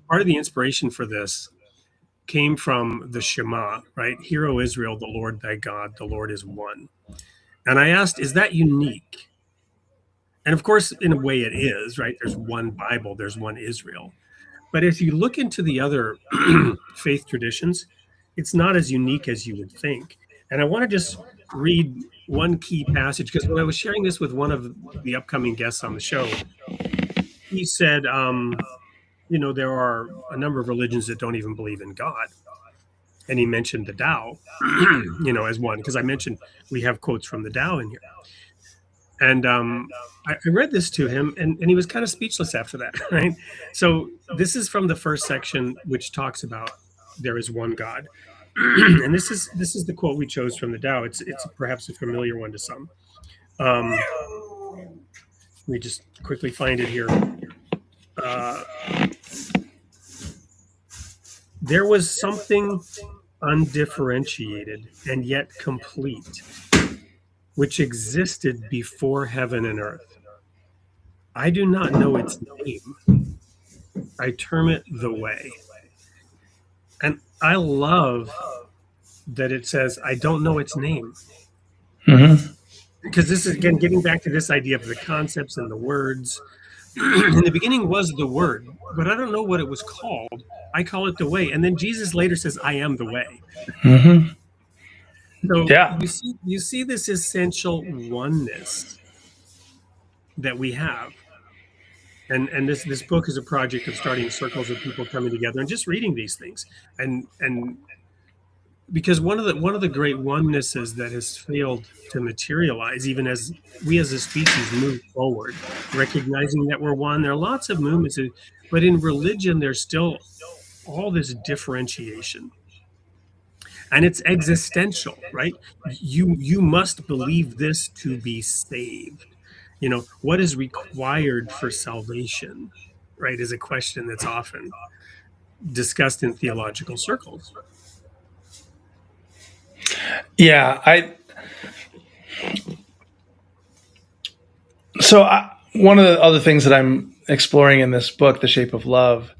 Part of the inspiration for this came from the Shema, right? Hear, O Israel, the Lord thy God, the Lord is one. And I asked, is that unique? And of course, in a way it is, right? There's one Bible, there's one Israel. But if you look into the other faith traditions, it's not as unique as you would think. And I want to just read one key passage, because when I was sharing this with one of the upcoming guests on the show, he said, there are a number of religions that don't even believe in God. And he mentioned the Tao, as one, because I mentioned we have quotes from the Tao in here. And I read this to him, and he was kind of speechless after that, right? So this is from the first section, which talks about there is one God. And this is the quote we chose from the Tao. It's perhaps a familiar one to some. Let me just quickly find it here. There was something undifferentiated and yet complete, which existed before heaven and earth. I do not know its name. I term it the way. And I love that it says, I don't know its name. Mm-hmm. Because this is, again, getting back to this idea of the concepts and the words. In the beginning was the word, but I don't know what it was called. I call it the way. And then Jesus later says, I am the way. Mm-hmm. So Yeah. you see this essential oneness that we have. And this book is a project of starting circles of people coming together and just reading these things. And because one of the great onenesses that has failed to materialize, even as we as a species move forward, recognizing that we're one, there are lots of movements, but in religion, there's still all this differentiation. And it's existential, right? You must believe this to be saved. What is required for salvation, right, is a question that's often discussed in theological circles. Yeah, one of the other things that I'm exploring in this book, The Shape of Love,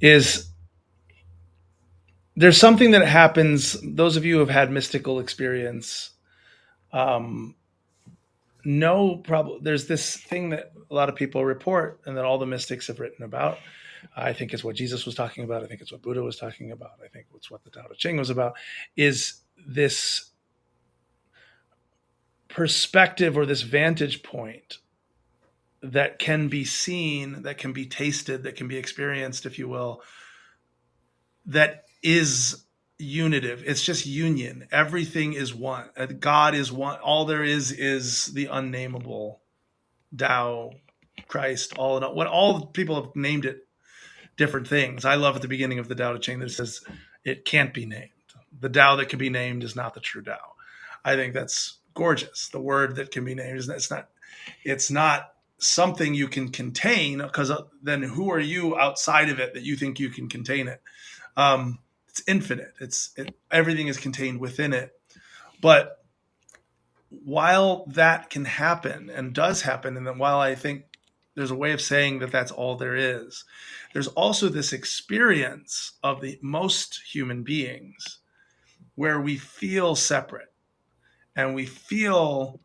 is there's something that happens. Those of you who have had mystical experience, there's this thing that a lot of people report and that all the mystics have written about. I think it's what Jesus was talking about. I think it's what Buddha was talking about. I think it's what the Tao Te Ching was about, is this perspective or this vantage point that can be seen, that can be tasted, that can be experienced, if you will, that is unitive. It's just union. Everything is one. God is one. All there is the unnameable, Tao, Christ, all in all. When all people have named it different things. I love at the beginning of the Tao Te Ching that it says it can't be named. The Tao that can be named is not the true Tao. I think that's gorgeous. The word that can be named it's not something you can contain, because then who are you outside of it that you think you can contain it? It's infinite. Everything is contained within it. But while that can happen and does happen, and then while I think there's a way of saying that that's all there is, there's also this experience of the most human beings where we feel separate and we feel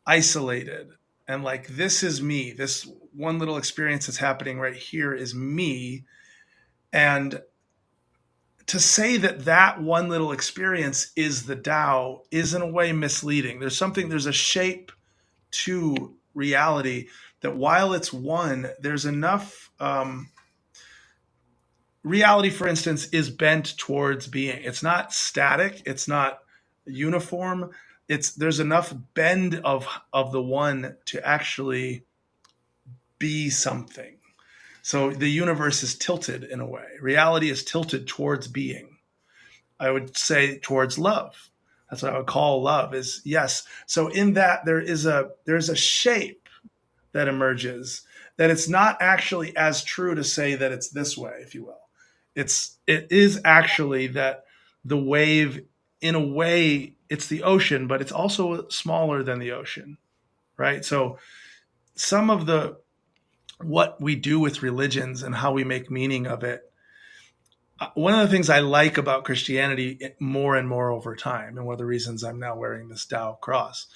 isolated, and like, this is me. This one little experience that's happening right here is me. And to say that that one little experience is the Tao is in a way misleading. There's a shape to reality that while it's one, there's enough reality, for instance, is bent towards being. It's not static. It's not uniform. There's enough bend of the one to actually be something. So the universe is tilted in a way. Reality is tilted towards being. I would say towards love. That's what I would call love, is yes. So in that there's a shape that emerges, that it's not actually as true to say that it's this way, if you will. It is actually that the wave, in a way, it's the ocean, but it's also smaller than the ocean, right? So some of what we do with religions and how we make meaning of it, one of the things I like about Christianity more and more over time, and one of the reasons I'm now wearing this Tao cross,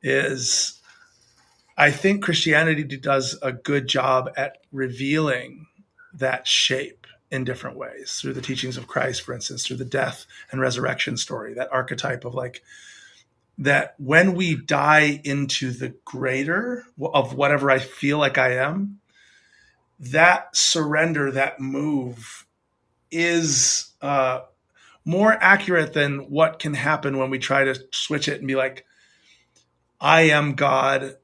is I think Christianity does a good job at revealing that shape in different ways, through the teachings of Christ, for instance, through the death and resurrection story, that archetype of like, that when we die into the greater of whatever I feel like I am, that surrender, that move is more accurate than what can happen when we try to switch it and be like, I am God,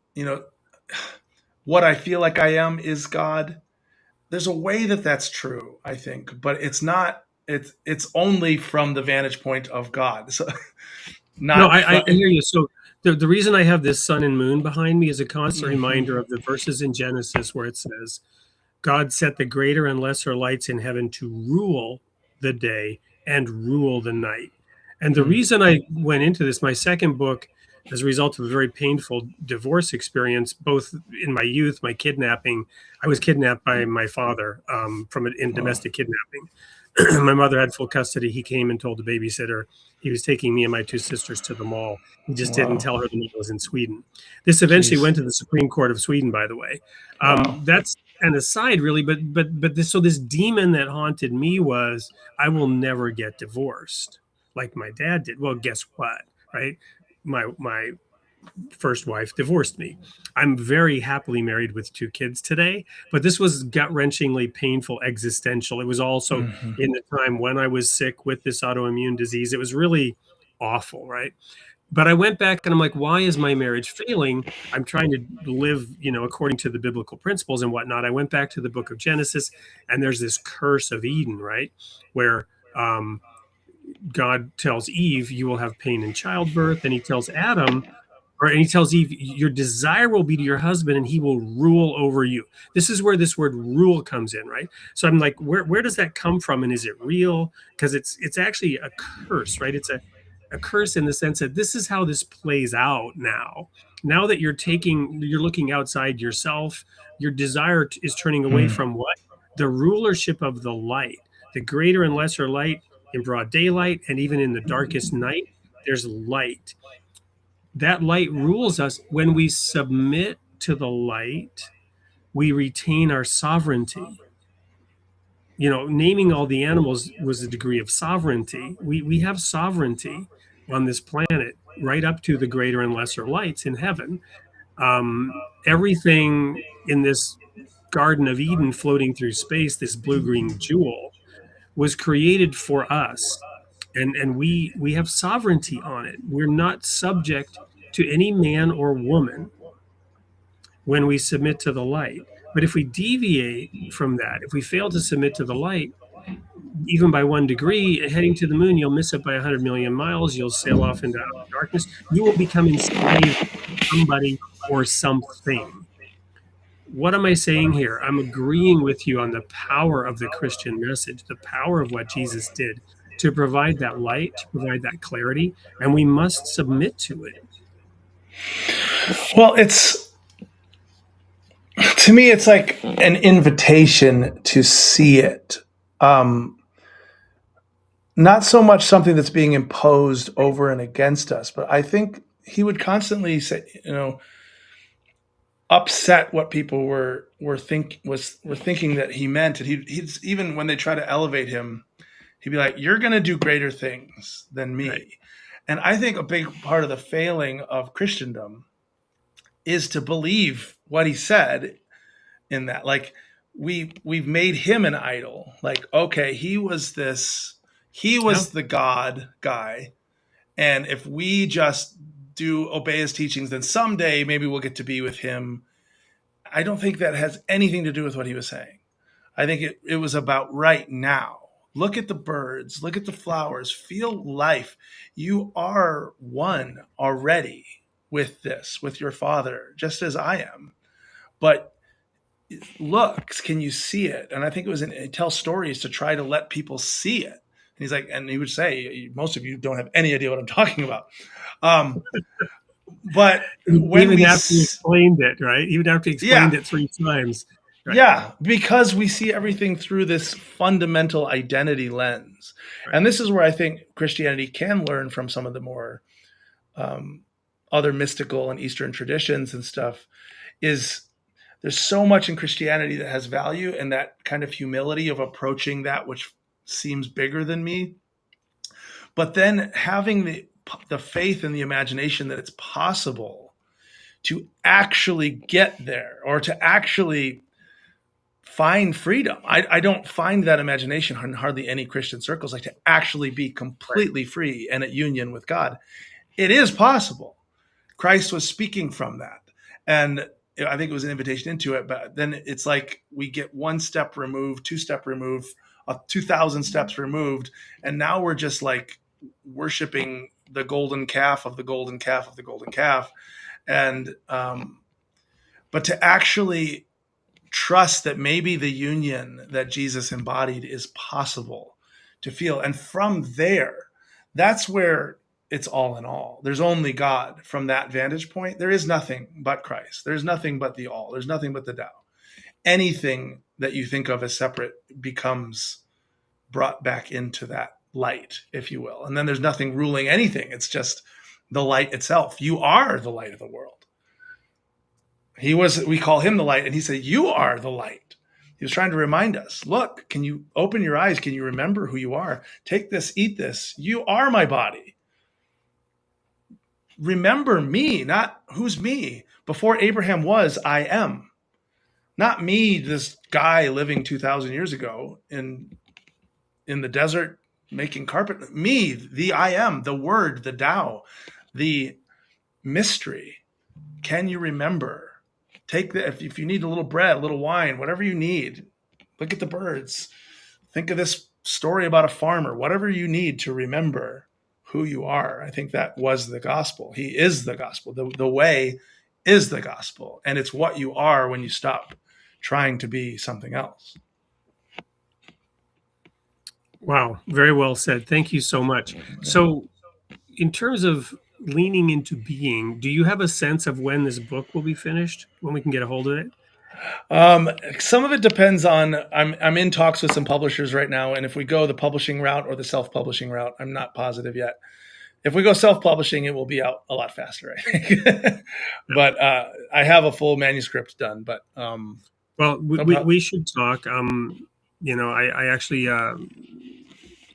what I feel like I am is God. There's a way that that's true, I think, but it's not. It's only from the vantage point of God. So, I hear you. So the reason I have this sun and moon behind me is a constant reminder of the verses in Genesis where it says, God set the greater and lesser lights in heaven to rule the day and rule the night. And the reason I went into this, my second book, as a result of a very painful divorce experience, both in my youth, my kidnapping. I was kidnapped by my father in domestic kidnapping. My mother had full custody. He came and told the babysitter he was taking me and my two sisters to the mall. He just didn't tell her the mall was in Sweden. This eventually went to the Supreme Court of Sweden, by the way. That's an aside, really. But this demon that haunted me was, I will never get divorced like my dad did. Well, guess what, right? My first wife divorced me. I'm very happily married with 2 kids today, but this was gut-wrenchingly painful, existential. It was also in the time when I was sick with this autoimmune disease. It was really awful, right? But I went back and I'm like, why is my marriage failing? I'm trying to live, according to the biblical principles and whatnot. I went back to the book of Genesis, and there's this curse of Eden, right? Where God tells Eve, you will have pain in childbirth. And he tells he tells Eve, your desire will be to your husband and he will rule over you. This is where this word rule comes in, right? So I'm like, where does that come from? And is it real? Because it's actually a curse, right? It's a curse in the sense that this is how this plays out now. Now that you're looking outside yourself, your desire is turning away from what? The rulership of the light, the greater and lesser light. In broad daylight and even in the darkest night, there's light. That light rules us. When we submit to the light, we retain our sovereignty. Naming all the animals was a degree of sovereignty. We have sovereignty on this planet, right up to the greater and lesser lights in heaven. Everything in this Garden of Eden floating through space, this blue-green jewel, was created for us, and we have sovereignty on it. We're not subject to any man or woman when we submit to the light. But if we deviate from that, if we fail to submit to the light, even by 1 degree, heading to the moon, you'll miss it by 100 million miles. You'll sail off into outer darkness. You will become enslaved to somebody or something. what am I saying here? I'm agreeing with you on the power of the Christian message, the power of what Jesus did to provide that light, to provide that clarity, and we must submit to it. Well, to me, it's like an invitation to see it. Not so much something that's being imposed over and against us, but I think he would constantly say, upset what people were thinking that he meant. And he's even when they try to elevate him, he'd be like, "You're going to do greater things than me." Right. And I think a big part of the failing of Christendom is to believe what he said in that. Like we've made him an idol. Like, okay, he was the God guy. And if we just obey his teachings, then someday maybe we'll get to be with him. I don't think that has anything to do with what he was saying. I think it was about right now. Look at the birds, look at the flowers, feel life. You are one already with your Father, just as I am. But look, can you see it? And I think it tells stories to try to let people see it. And he's like, and he would say, most of you don't have any idea what I'm talking about. But when even after he explained it, right? Even after he explained it 3 times. Right? Yeah, because we see everything through this fundamental identity lens. Right. And this is where I think Christianity can learn from some of the more other mystical and Eastern traditions and stuff, is there's so much in Christianity that has value, and that kind of humility of approaching that which seems bigger than me. But then having the faith and the imagination that it's possible to actually get there, or to actually find freedom. I don't find that imagination in hardly any Christian circles, like to actually be completely free and at union with God. It is possible. Christ was speaking from that. And I think it was an invitation into it, but then it's like we get 1 step removed, 2 step removed, 2,000 steps removed. And now we're just like worshiping the golden calf of the golden calf of the golden calf. And, but to actually trust that maybe the union that Jesus embodied is possible to feel. And from there, that's where it's all in all. There's only God from that vantage point. There is nothing but Christ. There's nothing but the all. There's nothing but the Tao. Anything that you think of as separate becomes brought back into that light, if you will. And then there's nothing ruling anything. It's just the light itself. You are the light of the world. We call him the light, and he said, you are the light. He was trying to remind us, look, can you open your eyes? Can you remember who you are? Take this, eat this. You are my body. Remember me, not who's me. Before Abraham was, I am. Not me, this guy living 2,000 years ago in the desert making carpet. Me, the I am, the word, the Tao, the mystery. Can you remember? Take that. If you need a little bread, a little wine, whatever you need, look at the birds. Think of this story about a farmer, whatever you need to remember who you are. I think that was the gospel. He is the gospel. The way is the gospel. And it's what you are when you stop trying to be something else. Wow. Very well said. Thank you so much. So in terms of leaning into being, do you have a sense of when this book will be finished, when we can get a hold of it? Some of it depends on, I'm in talks with some publishers right now. And if we go the publishing route or the self-publishing route, I'm not positive yet. If we go self-publishing, it will be out a lot faster, I think. But I have a full manuscript done. But well, we should talk. I actually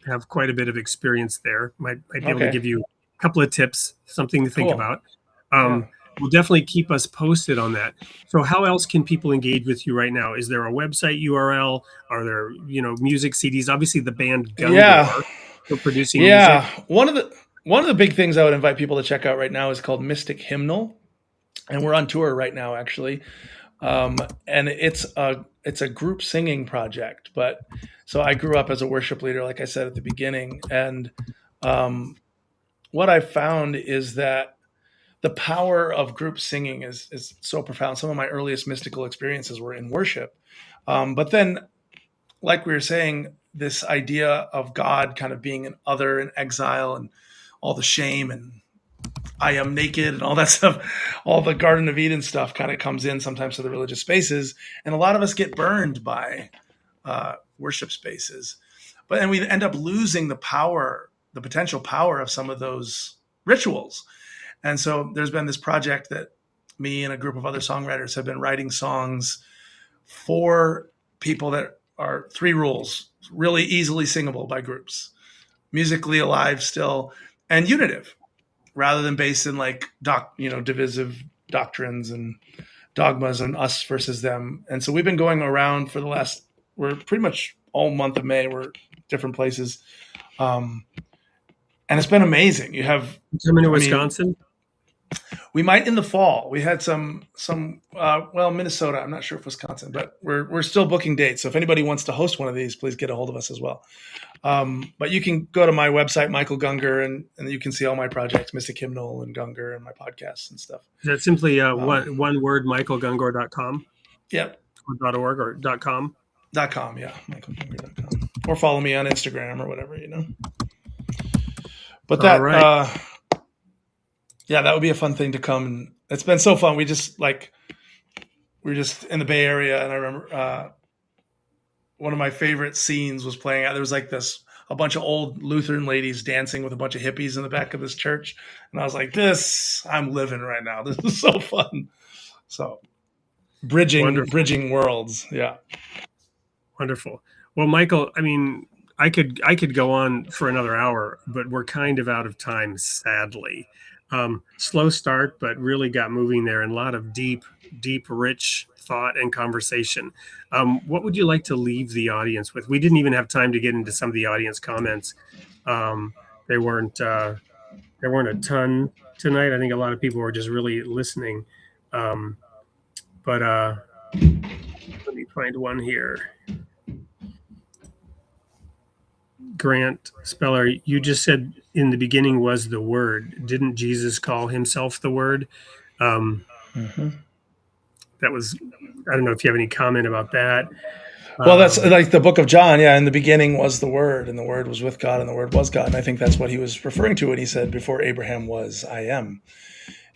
have quite a bit of experience there. Might be able to give you a couple of tips, something to think about. We'll definitely keep us posted on that. So how else can people engage with you right now? Is there a website URL? Are there, music CDs? Obviously the band Gungor for producing music. One of the big things I would invite people to check out right now is called Mystic Hymnal. And we're on tour right now, actually. And it's a group singing project. But so I grew up as a worship leader, like I said at the beginning. And what I found is that the power of group singing is so profound. Some of my earliest mystical experiences were in worship. But then, like we were saying, this idea of God kind of being an other and exile and all the shame and I am naked and all that stuff, all the Garden of Eden stuff kind of comes in sometimes to the religious spaces. And a lot of us get burned by worship spaces. But then we end up losing the power, the potential power of some of those rituals. And so there's been this project that me and a group of other songwriters have been writing songs for people that are 3 rules, really easily singable by groups, musically alive still, and unitive, rather than based in like divisive doctrines and dogmas and us versus them. And so we've been going around for we're pretty much all month of May. We're different places. And it's been amazing. You have coming to Wisconsin? We might in the fall. We had some Minnesota. I'm not sure if Wisconsin, but we're still booking dates. So if anybody wants to host one of these, please get a hold of us as well. But you can go to my website, Michael Gungor, and you can see all my projects, Mystic Hymnal and Gungor and my podcasts and stuff. Is that simply one word, michaelgungor.com? Yep. Or .org or .com? .com, yeah, michaelgungor.com. Or follow me on Instagram or whatever, But that, right. That would be a fun thing to come. It's been so fun. We're just in the Bay Area, and I remember one of my favorite scenes was playing out. There was like a bunch of old Lutheran ladies dancing with a bunch of hippies in the back of this church. And I was like, I'm living right now. This is so fun. So bridging worlds. Yeah. Wonderful. Well, Michael, I mean, I could go on for another hour, but we're kind of out of time, sadly. Slow start, but really got moving there, and a lot of deep, rich thought and conversation. What would you like to leave the audience with? We didn't even have time to get into some of the audience comments. There weren't a ton tonight. I think a lot of people were just really listening. But let me find one here. Grant Speller, you just said in the beginning was the Word. Didn't Jesus call himself the Word? That was, I don't know if you have any comment about that. Well, that's like the book of John. Yeah. In the beginning was the Word, and the Word was with God, and the Word was God. And I think that's what he was referring to when he said, before Abraham was, I am.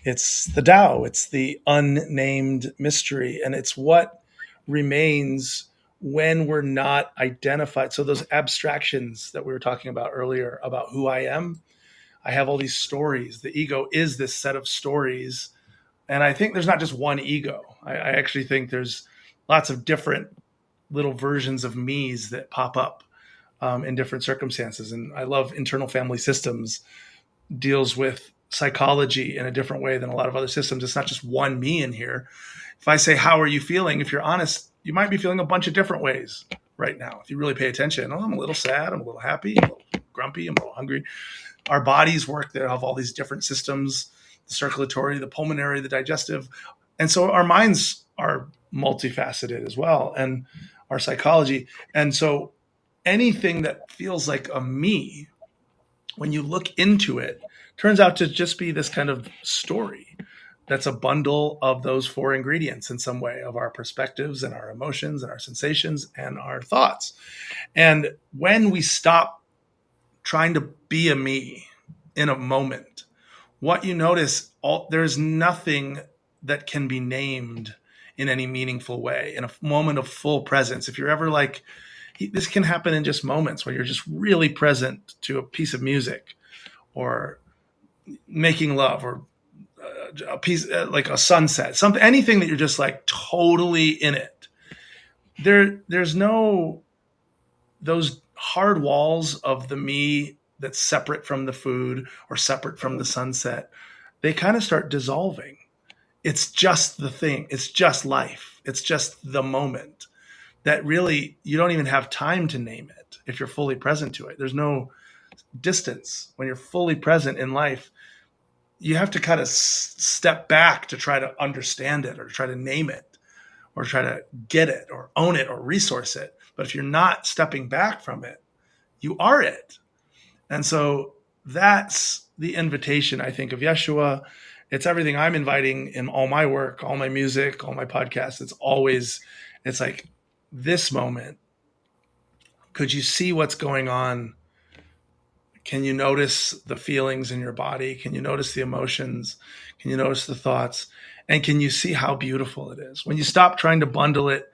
It's the Tao. It's the unnamed mystery. And it's what remains when we're not identified. So those abstractions that we were talking about earlier about who I am, I have all these stories. The ego is this set of stories. And I think there's not just one ego. I actually think there's lots of different little versions of me's that pop up in different circumstances. And I love internal family systems, deals with psychology in a different way than a lot of other systems. It's not just one me in here. If I say, how are you feeling? If you're honest, you might be feeling a bunch of different ways right now. If you really pay attention, I'm a little sad, I'm a little happy, I'm a little grumpy, I'm a little hungry. Our bodies work. They have all these different systems, the circulatory, the pulmonary, the digestive. And so our minds are multifaceted as well, and our psychology. And so anything that feels like a me, when you look into it, turns out to just be this kind of story that's a bundle of those 4 ingredients in some way, of our perspectives and our emotions and our sensations and our thoughts. And when we stop trying to be a me in a moment, what you notice, there's nothing that can be named in any meaningful way in a moment of full presence. If you're ever like, this can happen in just moments where you're just really present to a piece of music or making love or a piece like a sunset, something, anything that you're just like totally in it. There's no those hard walls of the me that's separate from the food or separate from the sunset. They kind of start dissolving. It's just the thing. It's just life. It's just the moment that really you don't even have time to name it if you're fully present to it. There's no distance when you're fully present in life. You have to kind of step back to try to understand it or try to name it or try to get it or own it or resource it. But if you're not stepping back from it, you are it. And so that's the invitation, I think, of Yeshua. It's everything I'm inviting in all my work, all my music, all my podcasts. It's like this moment. Could you see what's going on? Can you notice the feelings in your body? Can you notice the emotions? Can you notice the thoughts? And can you see how beautiful it is? When you stop trying to bundle it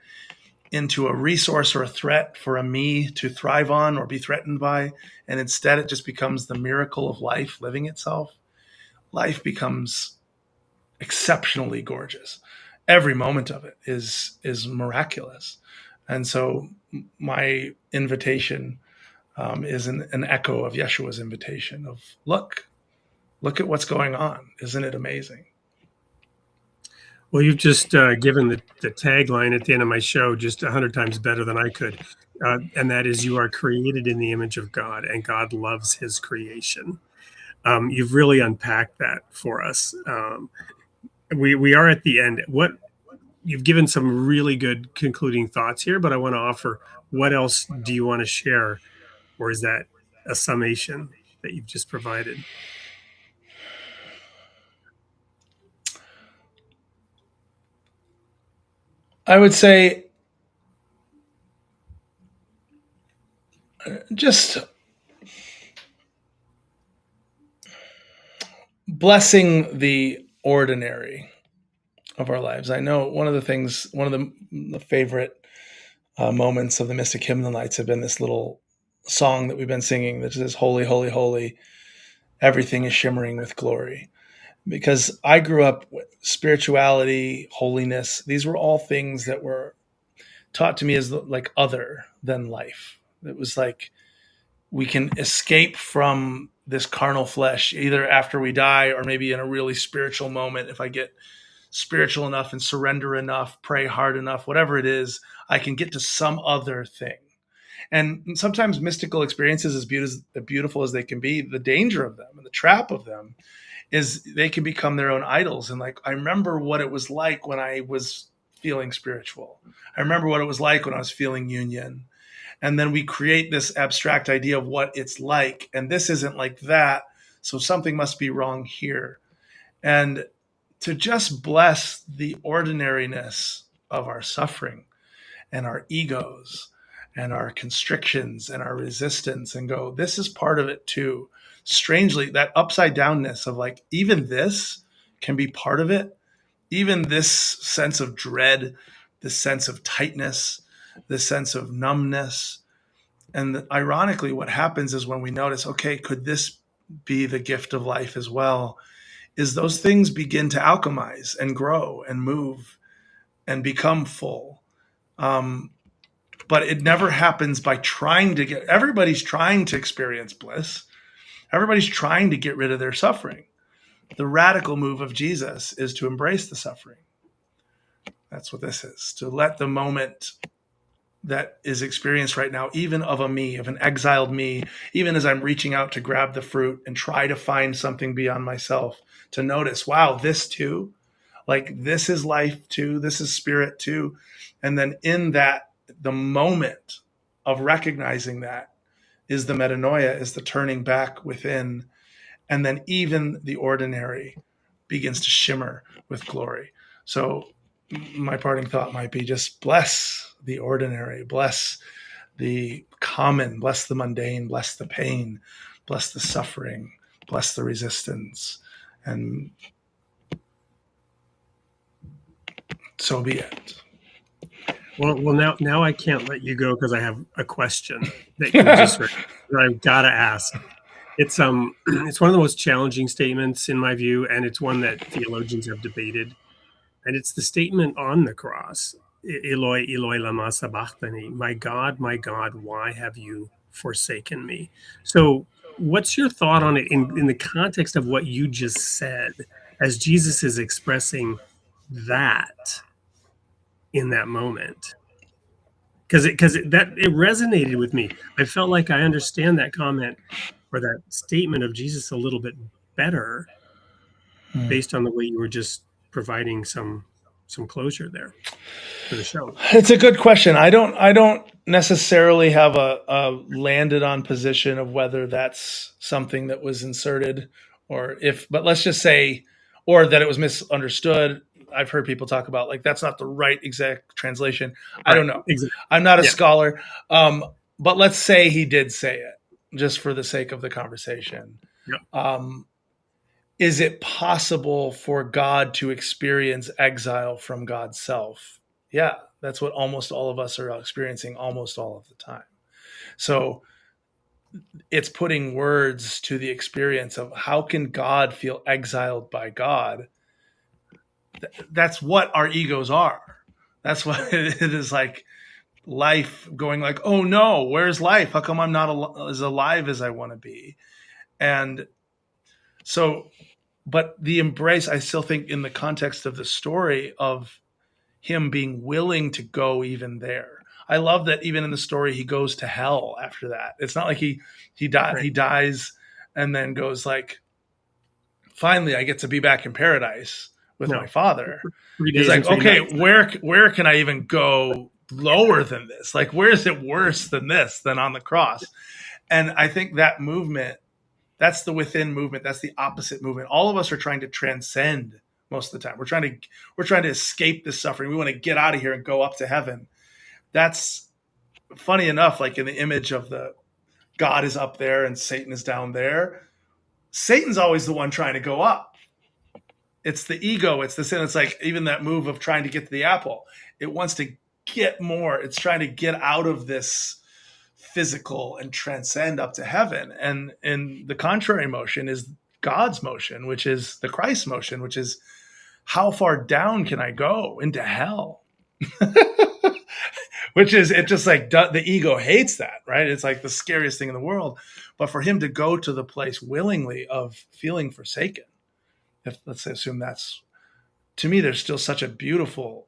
into a resource or a threat for a me to thrive on or be threatened by, and instead it just becomes the miracle of life living itself, life becomes exceptionally gorgeous. Every moment of it is miraculous. And so my invitation is an echo of Yeshua's invitation of look at what's going on. Isn't it amazing? Well, you've just given the tagline at the end of my show just 100 times better than I could. And that is, you are created in the image of God, and God loves his creation. You've really unpacked that for us. We are at the end. What you've given some really good concluding thoughts here, but I want to offer, what else do you want to share? Or is that a summation that you've just provided? I would say just blessing the ordinary of our lives. I know one of the favorite moments of the Mystic Hymnal Nights have been this little song that we've been singing that says, "Holy, holy, holy, everything is shimmering with glory." Because I grew up with spirituality, holiness. These were all things that were taught to me as like other than life. It was like we can escape from this carnal flesh either after we die or maybe in a really spiritual moment. If I get spiritual enough and surrender enough, pray hard enough, whatever it is, I can get to some other thing. And sometimes mystical experiences, as beautiful as they can be, the danger of them and the trap of them is they can become their own idols. And like, I remember what it was like when I was feeling spiritual. I remember what it was like when I was feeling union. And then we create this abstract idea of what it's like. And this isn't like that. So something must be wrong here. And to just bless the ordinariness of our suffering and our egos and our constrictions and our resistance and go, this is part of it too. Strangely, that upside downness of like, even this can be part of it. Even this sense of dread, this sense of tightness, this sense of numbness. And ironically, what happens is when we notice, okay, could this be the gift of life as well? Is those things begin to alchemize and grow and move and become full. But it never happens by trying to everybody's trying to experience bliss. Everybody's trying to get rid of their suffering. The radical move of Jesus is to embrace the suffering. That's what this is, to let the moment that is experienced right now, even of a me, of an exiled me, even as I'm reaching out to grab the fruit and try to find something beyond myself, to notice, wow, this too, like this is life too, this is spirit too. And then in that, the moment of recognizing that is the metanoia, is the turning back within. And then even the ordinary begins to shimmer with glory. So my parting thought might be just bless the ordinary, bless the common, bless the mundane, bless the pain, bless the suffering, bless the resistance. And so be it. Well, now I can't let you go because I have a question that you just read that I've got to ask. It's one of the most challenging statements in my view, and it's one that theologians have debated. And it's the statement on the cross, Eloi, Eloi, lama sabachthani, my God, why have you forsaken me? So what's your thought on it in the context of what you just said, as Jesus is expressing that in that moment? Because it resonated with me. I felt like I understand that comment or that statement of Jesus a little bit better based on the way you were just providing some closure there for the show. It's a good question. I don't necessarily have a landed on position of whether that's something that was inserted or if, but let's just say or that it was misunderstood. I've heard people talk about like that's not the right exact translation. I don't know. Exactly. I'm not a Yeah. scholar, but let's say he did say it just for the sake of the conversation. Yeah. Is it possible for God to experience exile from God's self? Yeah, that's what almost all of us are experiencing almost all of the time. So it's putting words to the experience of how can God feel exiled by God? That's what our egos are. That's what it is, like life going like, oh no, where's life? How come I'm not as alive as I want to be? And so, but the embrace, I still think in the context of the story of him being willing to go even there. I love that even in the story, he goes to hell after that. It's not like he dies and then goes like, finally, I get to be back in paradise with my father. 3 He's days like, and 3 okay, nights. where can I even go lower than this? Like, where is it worse than this, than on the cross? And I think that movement, that's the within movement. That's the opposite movement. All of us are trying to transcend most of the time. We're trying to escape this suffering. We want to get out of here and go up to heaven. That's funny enough, like in the image of the God is up there and Satan is down there. Satan's always the one trying to go up. It's the ego. It's the sin. It's like even that move of trying to get to the apple. It wants to get more. It's trying to get out of this physical and transcend up to heaven. And the contrary motion is God's motion, which is the Christ motion, which is how far down can I go into hell? Which is, it just like the ego hates that, right? It's like the scariest thing in the world. But for him to go to the place willingly of feeling forsaken, if let's assume that's, to me, there's still such a beautiful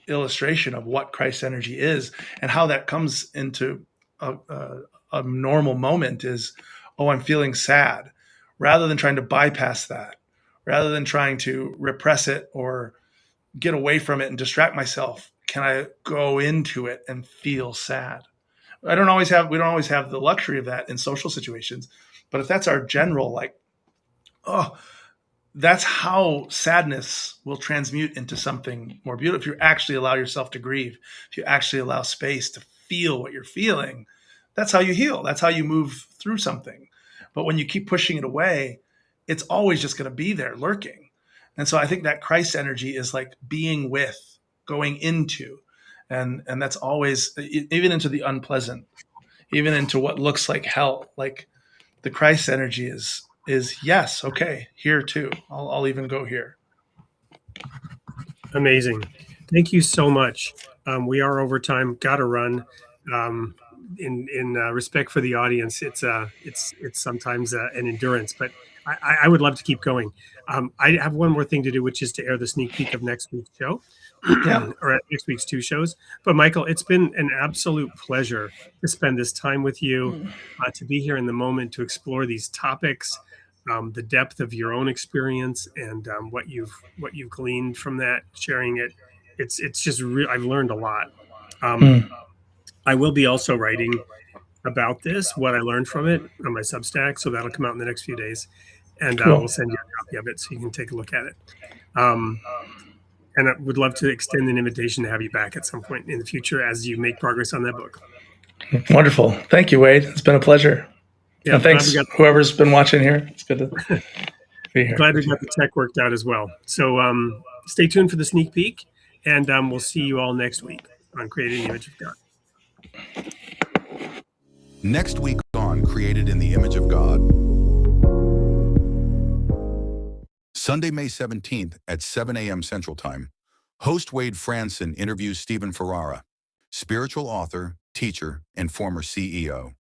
illustration of what Christ's energy is and how that comes into a normal moment is, oh, I'm feeling sad, rather than trying to bypass that, rather than trying to repress it or get away from it and distract myself. Can I go into it and feel sad? We don't always have the luxury of that in social situations, but if that's our general, like, oh, that's how sadness will transmute into something more beautiful. If you actually allow yourself to grieve, if you actually allow space to feel what you're feeling, that's how you heal. That's how you move through something. But when you keep pushing it away, it's always just going to be there lurking. And so I think that Christ energy is like being with, going into, and that's always, even into the unpleasant, even into what looks like hell. Like the Christ energy is yes, okay, here too. I'll even go here. Amazing. Thank you so much. We are over time. Got to run. In respect for the audience, it's sometimes an endurance, but I would love to keep going. I have one more thing to do, which is to air the sneak peek of next week's show, or next week's 2 shows. But Michael, it's been an absolute pleasure to spend this time with you, to be here in the moment, to explore these topics, the depth of your own experience, and what you've gleaned from that, sharing it. It's just I've learned a lot. I will be also writing about this, what I learned from it, on my Substack, so that'll come out in the next few days, and we'll send you a copy of it so you can take a look at it. And I would love to extend an invitation to have you back at some point in the future as you make progress on that book. Wonderful. Thank you, Wade. It's been a pleasure. Yeah, and thanks whoever's been watching here. It's good to be here. Glad we got the tech worked out as well. So stay tuned for the sneak peek, and we'll see you all next week on Created in the Image of God. Next week on Created in the Image of God. Sunday, May 17th at 7 a.m. Central Time, host Wade Franson interviews Stephen Ferrara, spiritual author, teacher, and former CEO.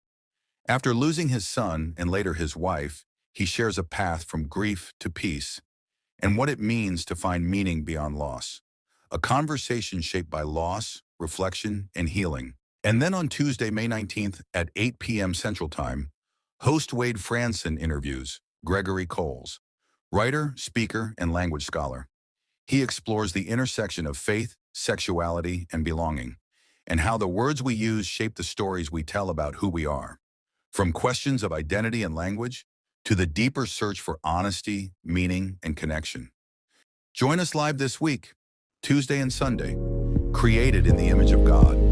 After losing his son and later his wife, he shares a path from grief to peace and what it means to find meaning beyond loss. A conversation shaped by loss, reflection, and healing. And then on Tuesday, May 19th at 8 p.m. Central Time, host Wade Franson interviews Gregory Coles, writer, speaker, and language scholar. He explores the intersection of faith, sexuality, and belonging, and how the words we use shape the stories we tell about who we are. From questions of identity and language to the deeper search for honesty, meaning, and connection. Join us live this week, Tuesday and Sunday, created in the image of God.